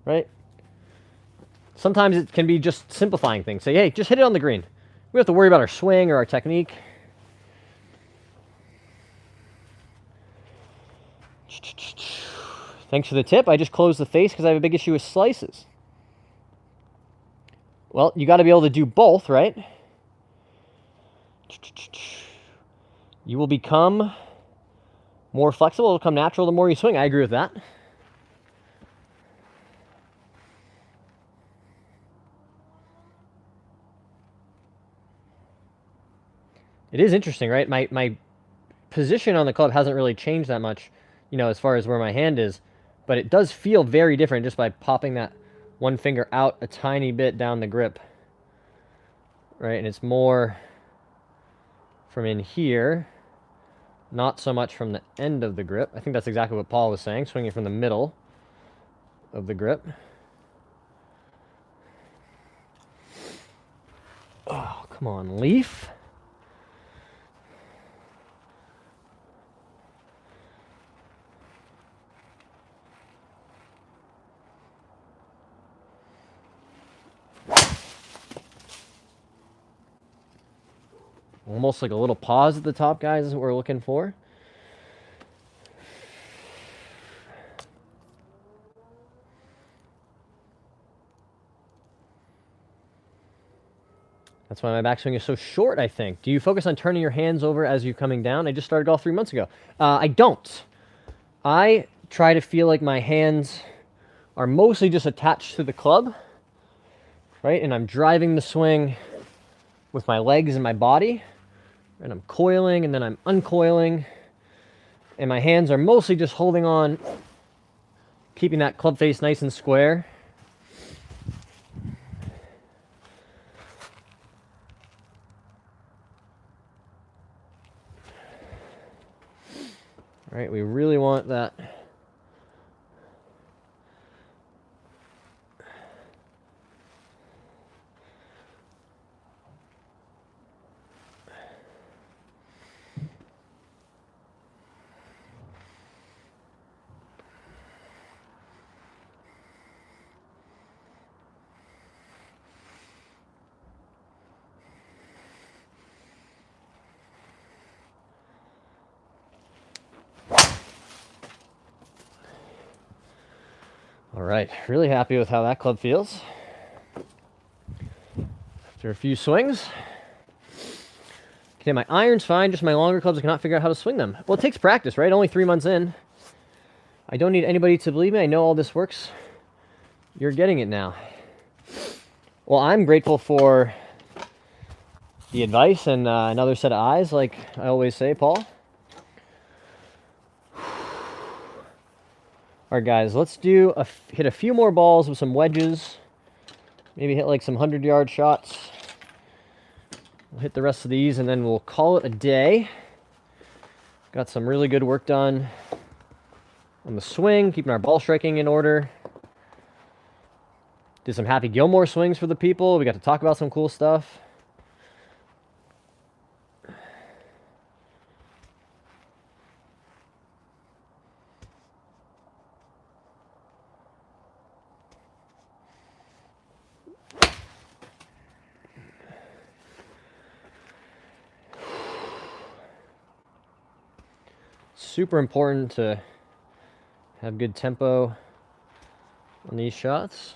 right? Sometimes it can be just simplifying things. Say, hey, just hit it on the green. We don't have to worry about our swing or our technique. Thanks for the tip. I just closed the face because I have a big issue with slices. Well, you got to be able to do both, right? You will become more flexible. It'll come natural the more you swing. I agree with that. It is interesting, right? My position on the club hasn't really changed that much, you know, as far as where my hand is, but it does feel very different just by popping that one finger out a tiny bit down the grip, right? And it's more from in here, not so much from the end of the grip. I think that's exactly what Paul was saying, swinging from the middle of the grip. Oh, come on, leaf. Almost like a little pause at the top, guys, is what we're looking for. That's why my backswing is so short, I think. Do you focus on turning your hands over as you're coming down? I just started golf 3 months ago. I don't. I try to feel like my hands are mostly just attached to the club, right? And I'm driving the swing with my legs and my body. And I'm coiling and then I'm uncoiling. And my hands are mostly just holding on, keeping that club face nice and square. All right, we really want that. All right, really happy with how that club feels. After a few swings. Okay, my iron's fine, just my longer clubs I cannot figure out how to swing them. Well, it takes practice, right? Only 3 months in. I don't need anybody to believe me. I know all this works. You're getting it now. Well, I'm grateful for the advice and another set of eyes, like I always say, Paul. All right, guys, let's hit a few more balls with some wedges. Maybe hit like some 100-yard shots. We'll hit the rest of these and then we'll call it a day. Got some really good work done on the swing, keeping our ball striking in order. Did some Happy Gilmore swings for the people. We got to talk about some cool stuff. Super important to have good tempo on these shots.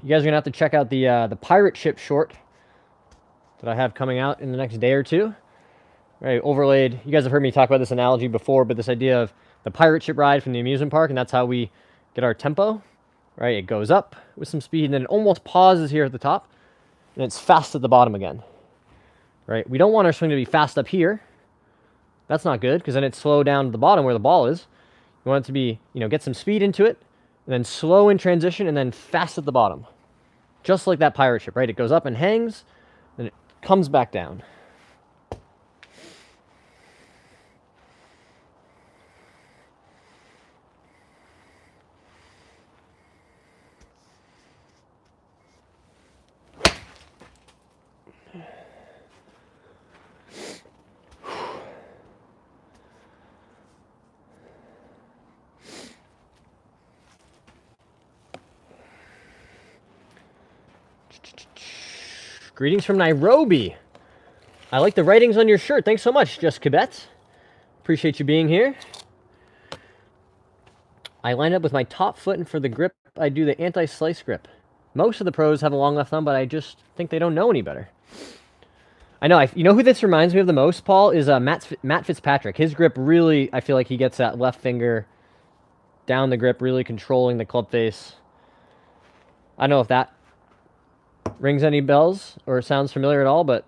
You guys are gonna have to check out the pirate ship short that I have coming out in the next day or two. Right, overlaid. You guys have heard me talk about this analogy before, but this idea of the pirate ship ride from the amusement park, and that's how we get our tempo. Right, it goes up with some speed, and then it almost pauses here at the top, and it's fast at the bottom again. Right, we don't want our swing to be fast up here. That's not good, because then it's slow down to the bottom where the ball is. You want it to be, get some speed into it, and then slow in transition, and then fast at the bottom. Just like that pirate ship, right? It goes up and hangs, then it comes back down. Greetings from Nairobi. I like the writings on your shirt. Thanks so much, Jessica Betts. Appreciate you being here. I line up with my top foot, and for the grip, I do the anti-slice grip. Most of the pros have a long left thumb, but I just think they don't know any better. I know. You know who this reminds me of the most, Paul, is Matt Fitzpatrick. His grip really, I feel like he gets that left finger down the grip, really controlling the club face. I don't know if that rings any bells or sounds familiar at all, but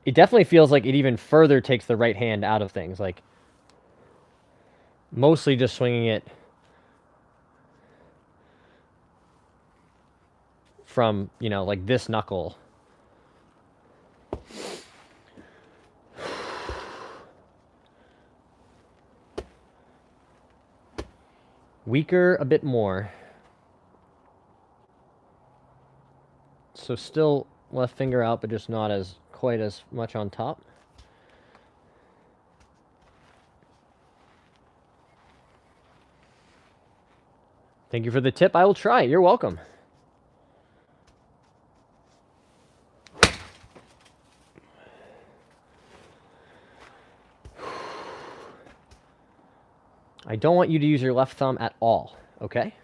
it definitely feels like it even further takes the right hand out of things. Like, mostly just swinging it from, you know, like this knuckle. Weaker a bit more. So still left finger out, but just not as quite as much on top. Thank you for the tip. I will try it. You're welcome. I don't want you to use your left thumb at all, okay?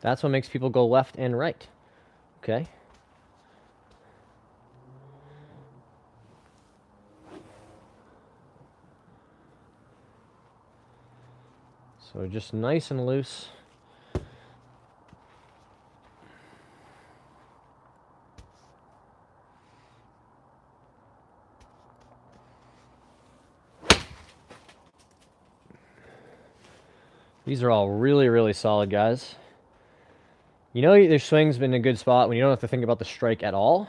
That's what makes people go left and right, okay? So just nice and loose. These are all really, really solid, guys. You know your swing's been in a good spot when you don't have to think about the strike at all.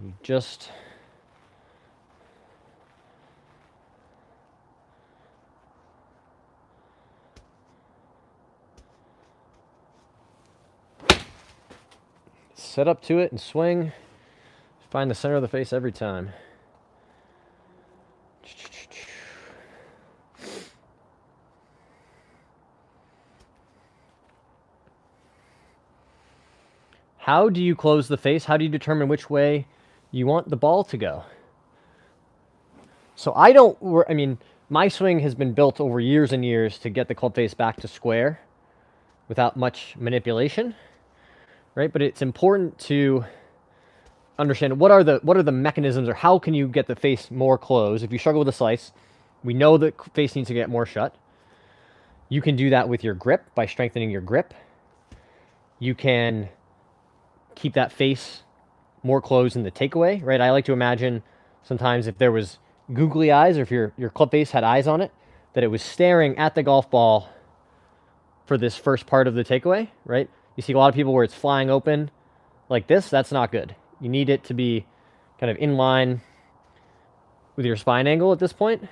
You just set up to it and swing. Find the center of the face every time. How do you close the face? How do you determine which way you want the ball to go? So I mean, my swing has been built over years and years to get the club face back to square without much manipulation, right? But it's important to understand what are the mechanisms, or how can you get the face more closed. If you struggle with a slice, we know the face needs to get more shut. You can do that with your grip by strengthening your grip. You can keep that face more closed in the takeaway, right? I like to imagine sometimes if there was googly eyes, or if your club face had eyes on it, that it was staring at the golf ball for this first part of the takeaway, right? You see a lot of people where it's flying open like this. That's not good. You need it to be kind of in line with your spine angle at this point,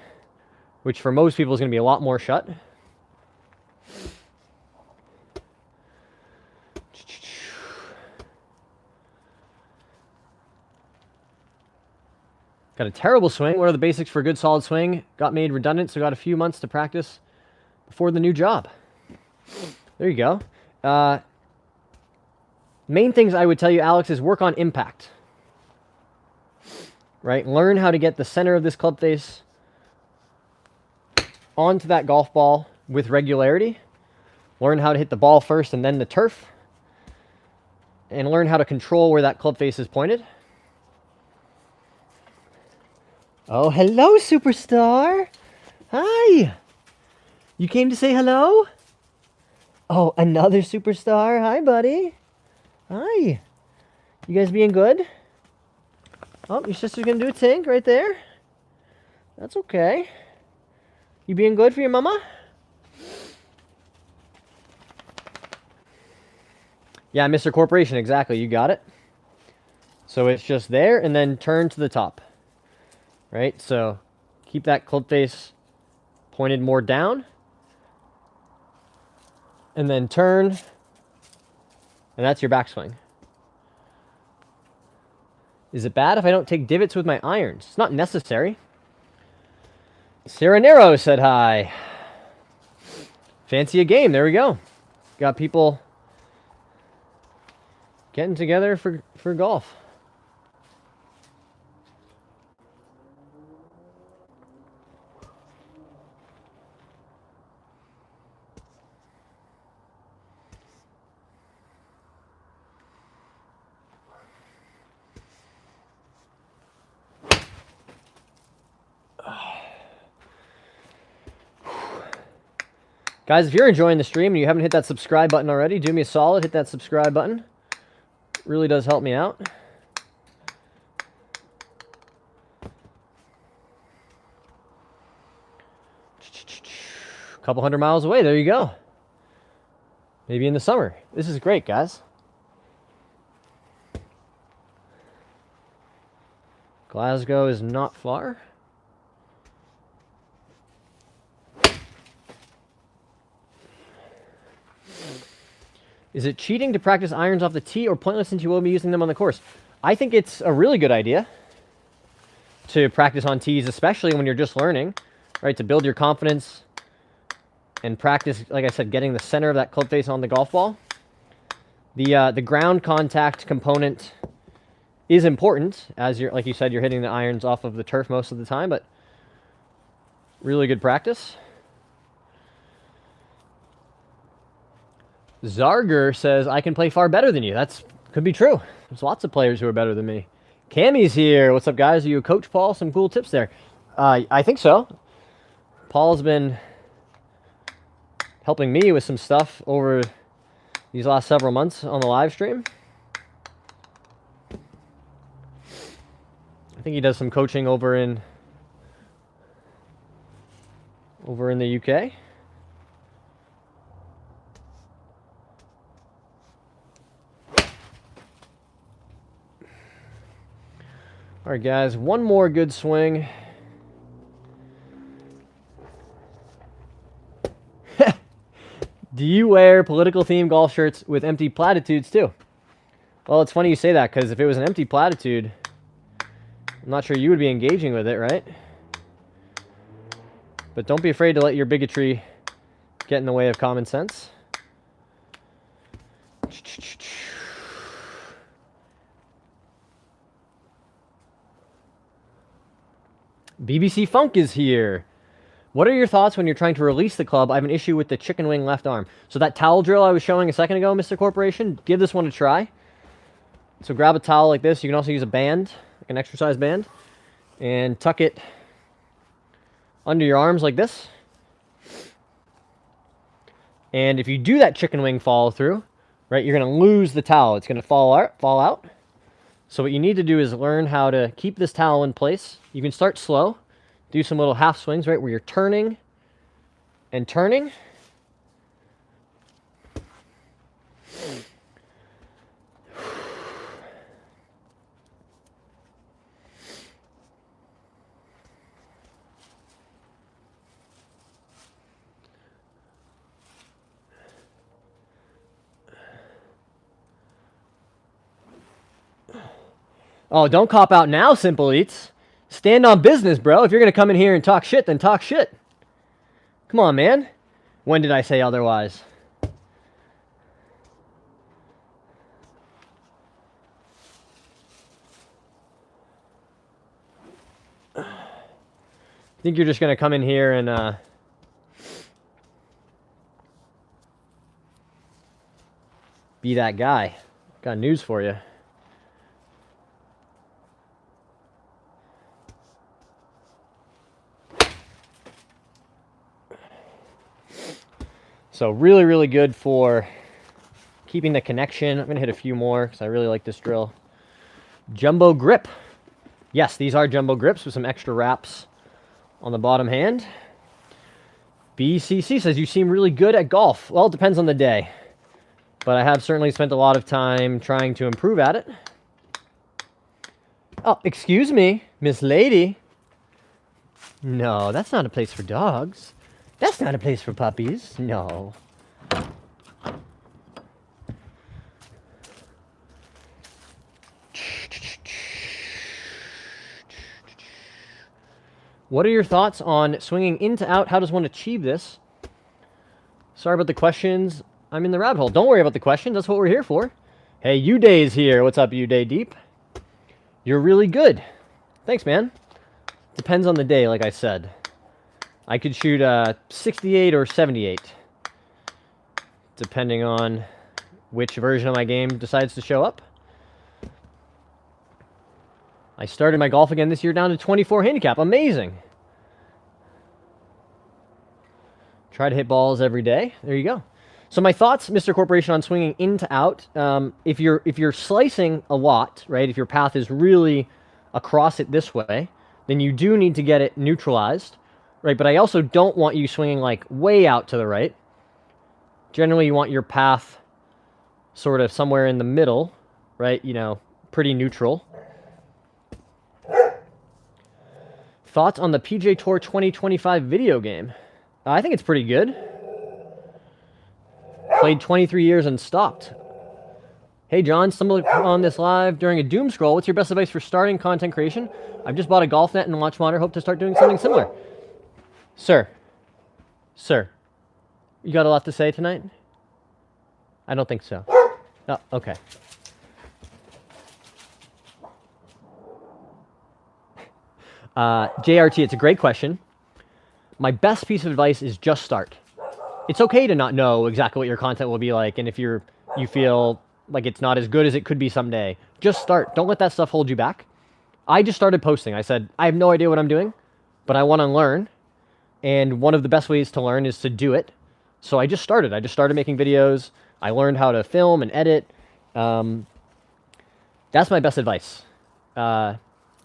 which for most people is going to be a lot more shut. Got a terrible swing. What are the basics for a good solid swing? Got made redundant, so got a few months to practice before the new job. There you go. Main things I would tell you, Alex, is work on impact. Right? Learn how to get the center of this club face onto that golf ball with regularity. Learn how to hit the ball first and then the turf. And learn how to control where that club face is pointed. Oh, hello, superstar. Hi. You came to say hello? Oh, another superstar. Hi, buddy. Hi. You guys being good? Oh, your sister's going to do a tink right there. That's okay. You being good for your mama? Yeah, Mr. Corporation, exactly. You got it. So it's just there, and then turn to the top. right? So keep that club face pointed more down. And then turn. And that's your backswing. Is it bad if I don't take divots with my irons? It's not necessary. Serenero said hi. Fancy a game. There we go. Got people getting together for golf. Guys, if you're enjoying the stream and you haven't hit that subscribe button already, do me a solid, hit that subscribe button. It really does help me out. A couple 100 miles away, there you go. Maybe in the summer. This is great, guys. Glasgow is not far. Is it cheating to practice irons off the tee or pointless since you will be using them on the course? I think it's a really good idea to practice on tees, especially when you're just learning, right? To build your confidence and practice, like I said, getting the center of that club face on the golf ball. The ground contact component is important, as you're, like you said, you're hitting the irons off of the turf most of the time, but really good practice. Zarger says, I can play far better than you. That's could be true. There's lots of players who are better than me. Cammy's here. What's up, guys? Are you a coach, Paul? Some cool tips there. I think so. Paul's been helping me with some stuff over these last several months on the live stream. I think he does some coaching over in the UK. All right, guys, one more good swing. Do you wear political themed golf shirts with empty platitudes too? Well, it's funny you say that, because if it was an empty platitude, I'm not sure you would be engaging with it, right? But don't be afraid to let your bigotry get in the way of common sense. BBC Funk is here. What are your thoughts when you're trying to release the club? I have an issue with the chicken wing left arm. So that towel drill I was showing a second ago, Mr. Corporation, give this one a try. So grab a towel like this. You can also use a band, like an exercise band, and tuck it under your arms like this. And if you do that chicken wing follow through, right, you're going to lose the towel. It's going to fall out. So what you need to do is learn how to keep this towel in place. You can start slow. Do some little half swings, right, where you're turning and turning. Oh, don't cop out now, Simple Eats. Stand on business, bro. If you're going to come in here and talk shit, then talk shit. Come on, man. When did I say otherwise? I think you're just going to come in here and be that guy. Got news for you. So really, really good for keeping the connection. I'm going to hit a few more because I really like this drill. Jumbo grip. Yes, these are jumbo grips with some extra wraps on the bottom hand. BCC says, you seem really good at golf. Well, it depends on the day. But I have certainly spent a lot of time trying to improve at it. Oh, excuse me, Miss Lady. No, that's not a place for dogs. That's not a place for puppies. No. What are your thoughts on swinging in to out? How does one achieve this? Sorry about the questions. I'm in the rabbit hole. Don't worry about the questions. That's what we're here for. Hey, U-Day is here. What's up, U-Day Deep? You're really good. Thanks, man. Depends on the day, like I said. I could shoot 68 or 78, depending on which version of my game decides to show up. I started my golf again this year down to 24 handicap. Amazing. Try to hit balls every day. There you go. So my thoughts, Mr. Corporation, on swinging in to out. If you're slicing a lot, right? If your path is really across it this way, then you do need to get it neutralized, right? But I also don't want you swinging like way out to the right. Generally, you want your path sort of somewhere in the middle, right? You know, pretty neutral. Thoughts on the PGA Tour 2025 video game? I think it's pretty good. Played 23 years and stopped. Hey, John, stumbled on this live during a doom scroll. What's your best advice for starting content creation? I've just bought a golf net and watch monitor. Hope to start doing something similar. Sir, you got a lot to say tonight? I don't think so. Oh, okay. JRT, it's a great question. My best piece of advice is just start. It's okay to not know exactly what your content will be like, and if you feel like it's not as good as it could be someday, just start. Don't let that stuff hold you back. I just started posting. I said, I have no idea what I'm doing, but I want to learn, and one of the best ways to learn is to do it. So I just started. I just started making videos. I learned how to film and edit. That's my best advice.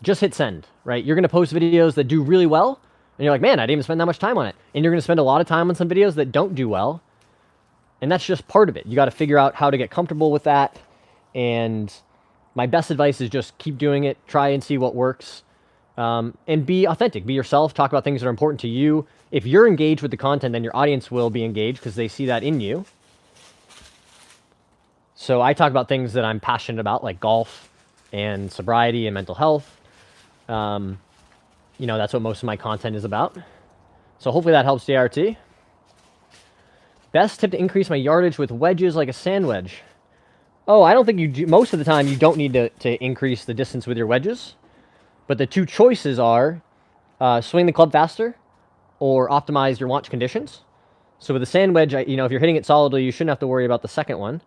Just hit send, right? You're going to post videos that do really well, and you're like, man, I didn't even spend that much time on it. And you're going to spend a lot of time on some videos that don't do well, and that's just part of it. You got to figure out how to get comfortable with that, and my best advice is just keep doing it, try and see what works, and be authentic, be yourself, talk about things that are important to you. If you're engaged with the content, then your audience will be engaged because they see that in you. So I talk about things that I'm passionate about, like golf and sobriety and mental health. You know, that's what most of my content is about. So hopefully that helps, JRT. Best tip to increase my yardage with wedges like a sand wedge. Oh, I don't think you do. Most of the time you don't need to increase the distance with your wedges. But the two choices are swing the club faster or optimize your launch conditions. So with a sand wedge, you know, if you're hitting it solidly, you shouldn't have to worry about the second one.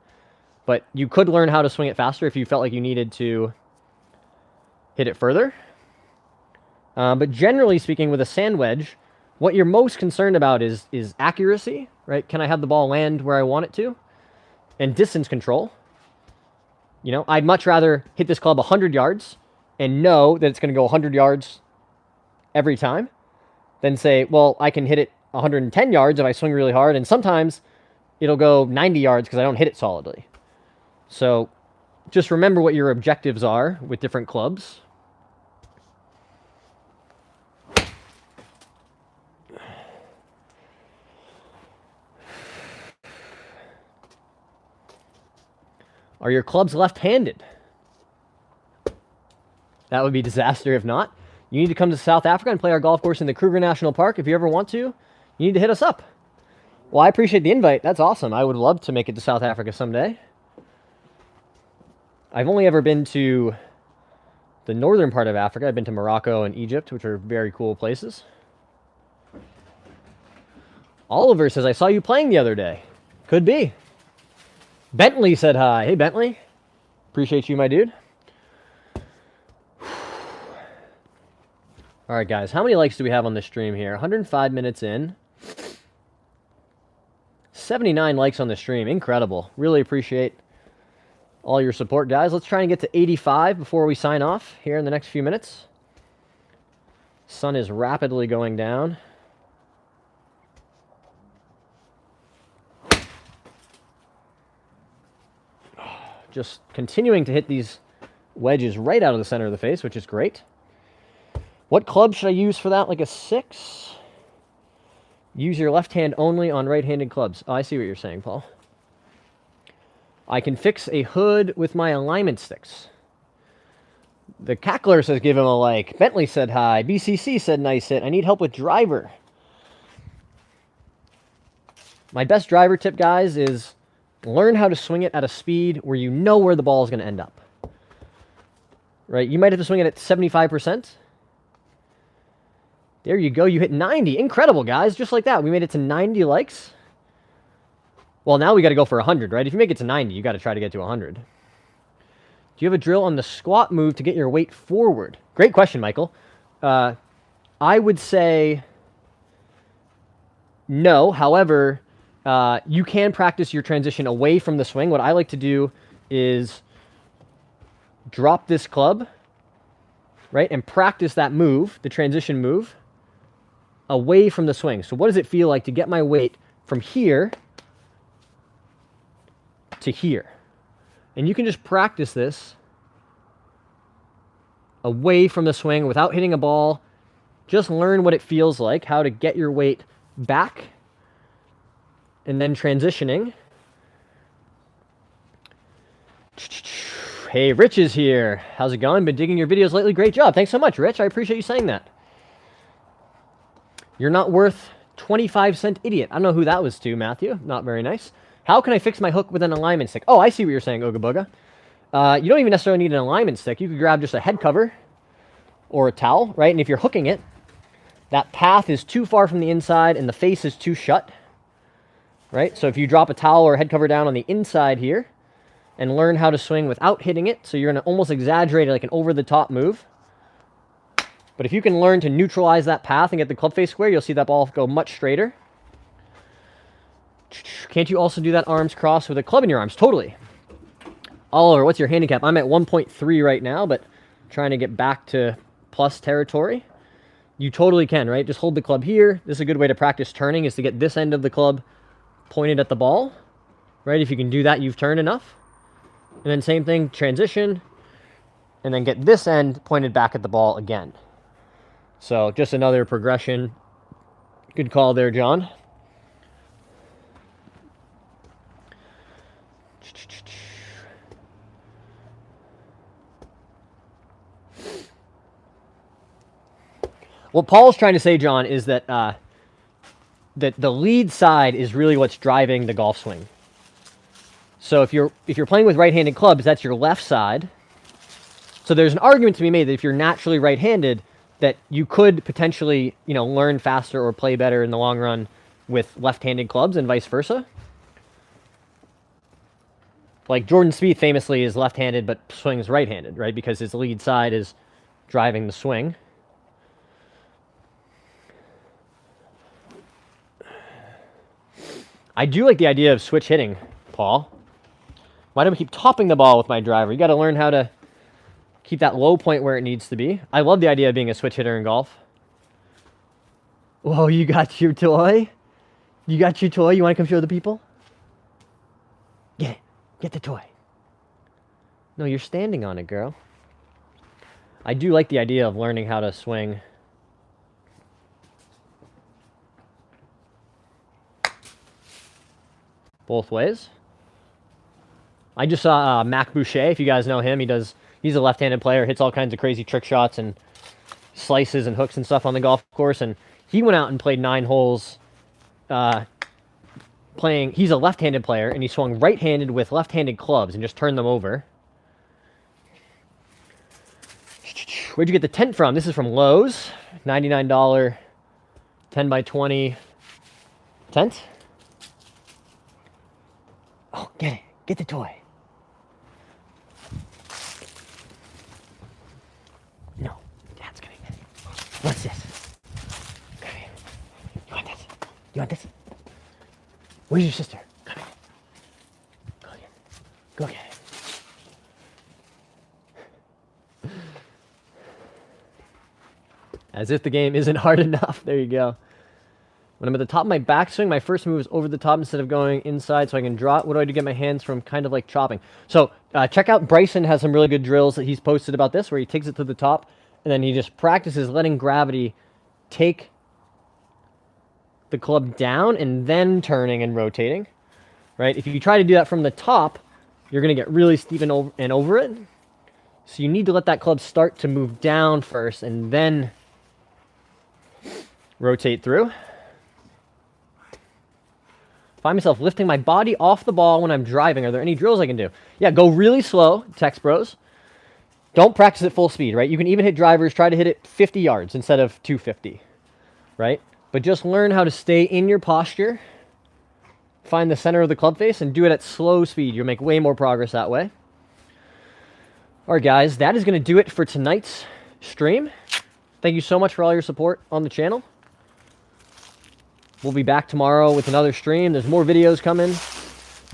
But you could learn how to swing it faster if you felt like you needed to hit it further. But generally speaking, with a sand wedge, what you're most concerned about is accuracy, right? Can I have the ball land where I want it to? And distance control. You know, I'd much rather hit this club 100 yards and know that it's going to go 100 yards every time than say, well, I can hit it 110 yards if I swing really hard, and sometimes it'll go 90 yards because I don't hit it solidly. So just remember what your objectives are with different clubs. Are your clubs left-handed? That would be disaster if not. You need to come to South Africa and play our golf course in the Kruger National Park. If you ever want to, you need to hit us up. Well, I appreciate the invite. That's awesome. I would love to make it to South Africa someday. I've only ever been to the northern part of Africa. I've been to Morocco and Egypt, which are very cool places. Oliver says, I saw you playing the other day. Could be. Bentley said hi. Hey, Bentley. Appreciate you, my dude. All right, guys. How many likes do we have on this stream here? 105 minutes in. 79 likes on the stream. Incredible. Really appreciate all your support, guys. Let's try and get to 85 before we sign off here in the next few minutes. Sun is rapidly going down. Just continuing to hit these wedges right out of the center of the face, which is great. What club should I use for that? Like a 6? Use your left hand only on right-handed clubs. Oh, I see what you're saying, Paul. I can fix a hood with my alignment sticks. The Cackler says give him a like. Bentley said hi. BCC said nice hit. I need help with driver. My best driver tip, guys, is learn how to swing it at a speed where you know where the ball is going to end up. Right? You might have to swing it at 75%. There you go. You hit 90. Incredible, guys. Just like that. We made it to 90 likes. Well, now we got to go for 100, right? If you make it to 90, you got to try to get to 100. Do you have a drill on the squat move to get your weight forward? Great question, Michael. I would say no. However, you can practice your transition away from the swing. What I like to do is drop this club, right, and practice that move, the transition move, away from the swing. So what does it feel like to get my weight from here to here? And you can just practice this away from the swing without hitting a ball. Just learn what it feels like, how to get your weight back, and then transitioning. Hey, Rich is here. How's it going? Been digging your videos lately. Great job. Thanks so much, Rich. I appreciate you saying that. You're not worth 25-cent idiot. I don't know who that was to, Matthew. Not very nice. How can I fix my hook with an alignment stick? Oh, I see what you're saying, Ooga Booga. You don't even necessarily need an alignment stick. You could grab just a head cover or a towel, right? And if you're hooking it, that path is too far from the inside and the face is too shut, right? So if you drop a towel or a head cover down on the inside here and learn how to swing without hitting it, so you're going to almost exaggerate it like an over-the-top move. But if you can learn to neutralize that path and get the club face square, you'll see that ball go much straighter. Can't you also do that arms cross with a club in your arms? Totally. Oliver, what's your handicap? I'm at 1.3 right now, but trying to get back to plus territory. You totally can, right? Just hold the club here. This is a good way to practice turning, is to get this end of the club pointed at the ball, right? If you can do that, you've turned enough. And then same thing, transition, and then get this end pointed back at the ball again. So just another progression. Good call there, John. What Paul's trying to say, John, is that that the lead side is really what's driving the golf swing. So if you're playing with right-handed clubs, that's your left side. So there's an argument to be made that if you're naturally right-handed, that you could potentially, learn faster or play better in the long run with left-handed clubs and vice versa. Like Jordan Spieth famously is left-handed but swings right-handed, right? Because his lead side is driving the swing. I do like the idea of switch hitting, Paul. Why do we keep topping the ball with my driver? You got to learn how to keep that low point where it needs to be. I love the idea of being a switch hitter in golf. Whoa, you got your toy? You got your toy? You want to come show the people? Get it. Get the toy. No, you're standing on it, girl. I do like the idea of learning how to swing. Both ways. I just saw Mac Boucher, if you guys know him. He's a left-handed player, hits all kinds of crazy trick shots and slices and hooks and stuff on the golf course. And he went out and played 9 holes he's a left-handed player, and he swung right-handed with left-handed clubs and just turned them over. Where'd you get the tent from? This is from Lowe's. $99 10 by 20 tent. Oh, get it. Get the toy. No, Dad's gonna get it. What's this? Come here. You want this? You want this? Where's your sister? Come here. Go get it. Go get it. As if the game isn't hard enough. There you go. When I'm at the top of my backswing, my first move is over the top instead of going inside so I can draw it. What do I do to get my hands from kind of like chopping? So check out Bryson has some really good drills that he's posted about this where he takes it to the top And then he just practices letting gravity take the club down and then turning and rotating, right? If you try to do that from the top, you're going to get really steep and over it. So you need to let that club start to move down first and then rotate through. Find myself lifting my body off the ball when I'm driving. Are there any drills I can do? Yeah, go really slow, Tex Bros. Don't practice at full speed, right? You can even hit drivers. Try to hit it 50 yards instead of 250, right? But just learn how to stay in your posture. Find the center of the club face and do it at slow speed. You'll make way more progress that way. All right, guys, that is going to do it for tonight's stream. Thank you so much for all your support on the channel. We'll be back tomorrow with another stream. There's more videos coming.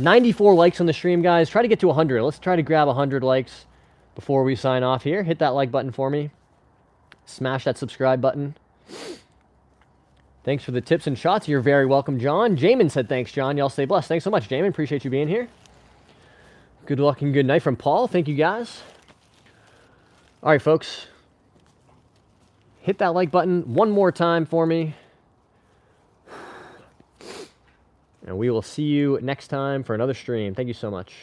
94 likes on the stream, guys. Try to get to 100. Let's try to grab 100 likes before we sign off here. Hit that like button for me. Smash that subscribe button. Thanks for the tips and shots. You're very welcome, John. Jamin said thanks, John. Y'all stay blessed. Thanks so much, Jamin. Appreciate you being here. Good luck and good night from Paul. Thank you, guys. All right, folks. Hit that like button one more time for me. And we will see you next time for another stream. Thank you so much.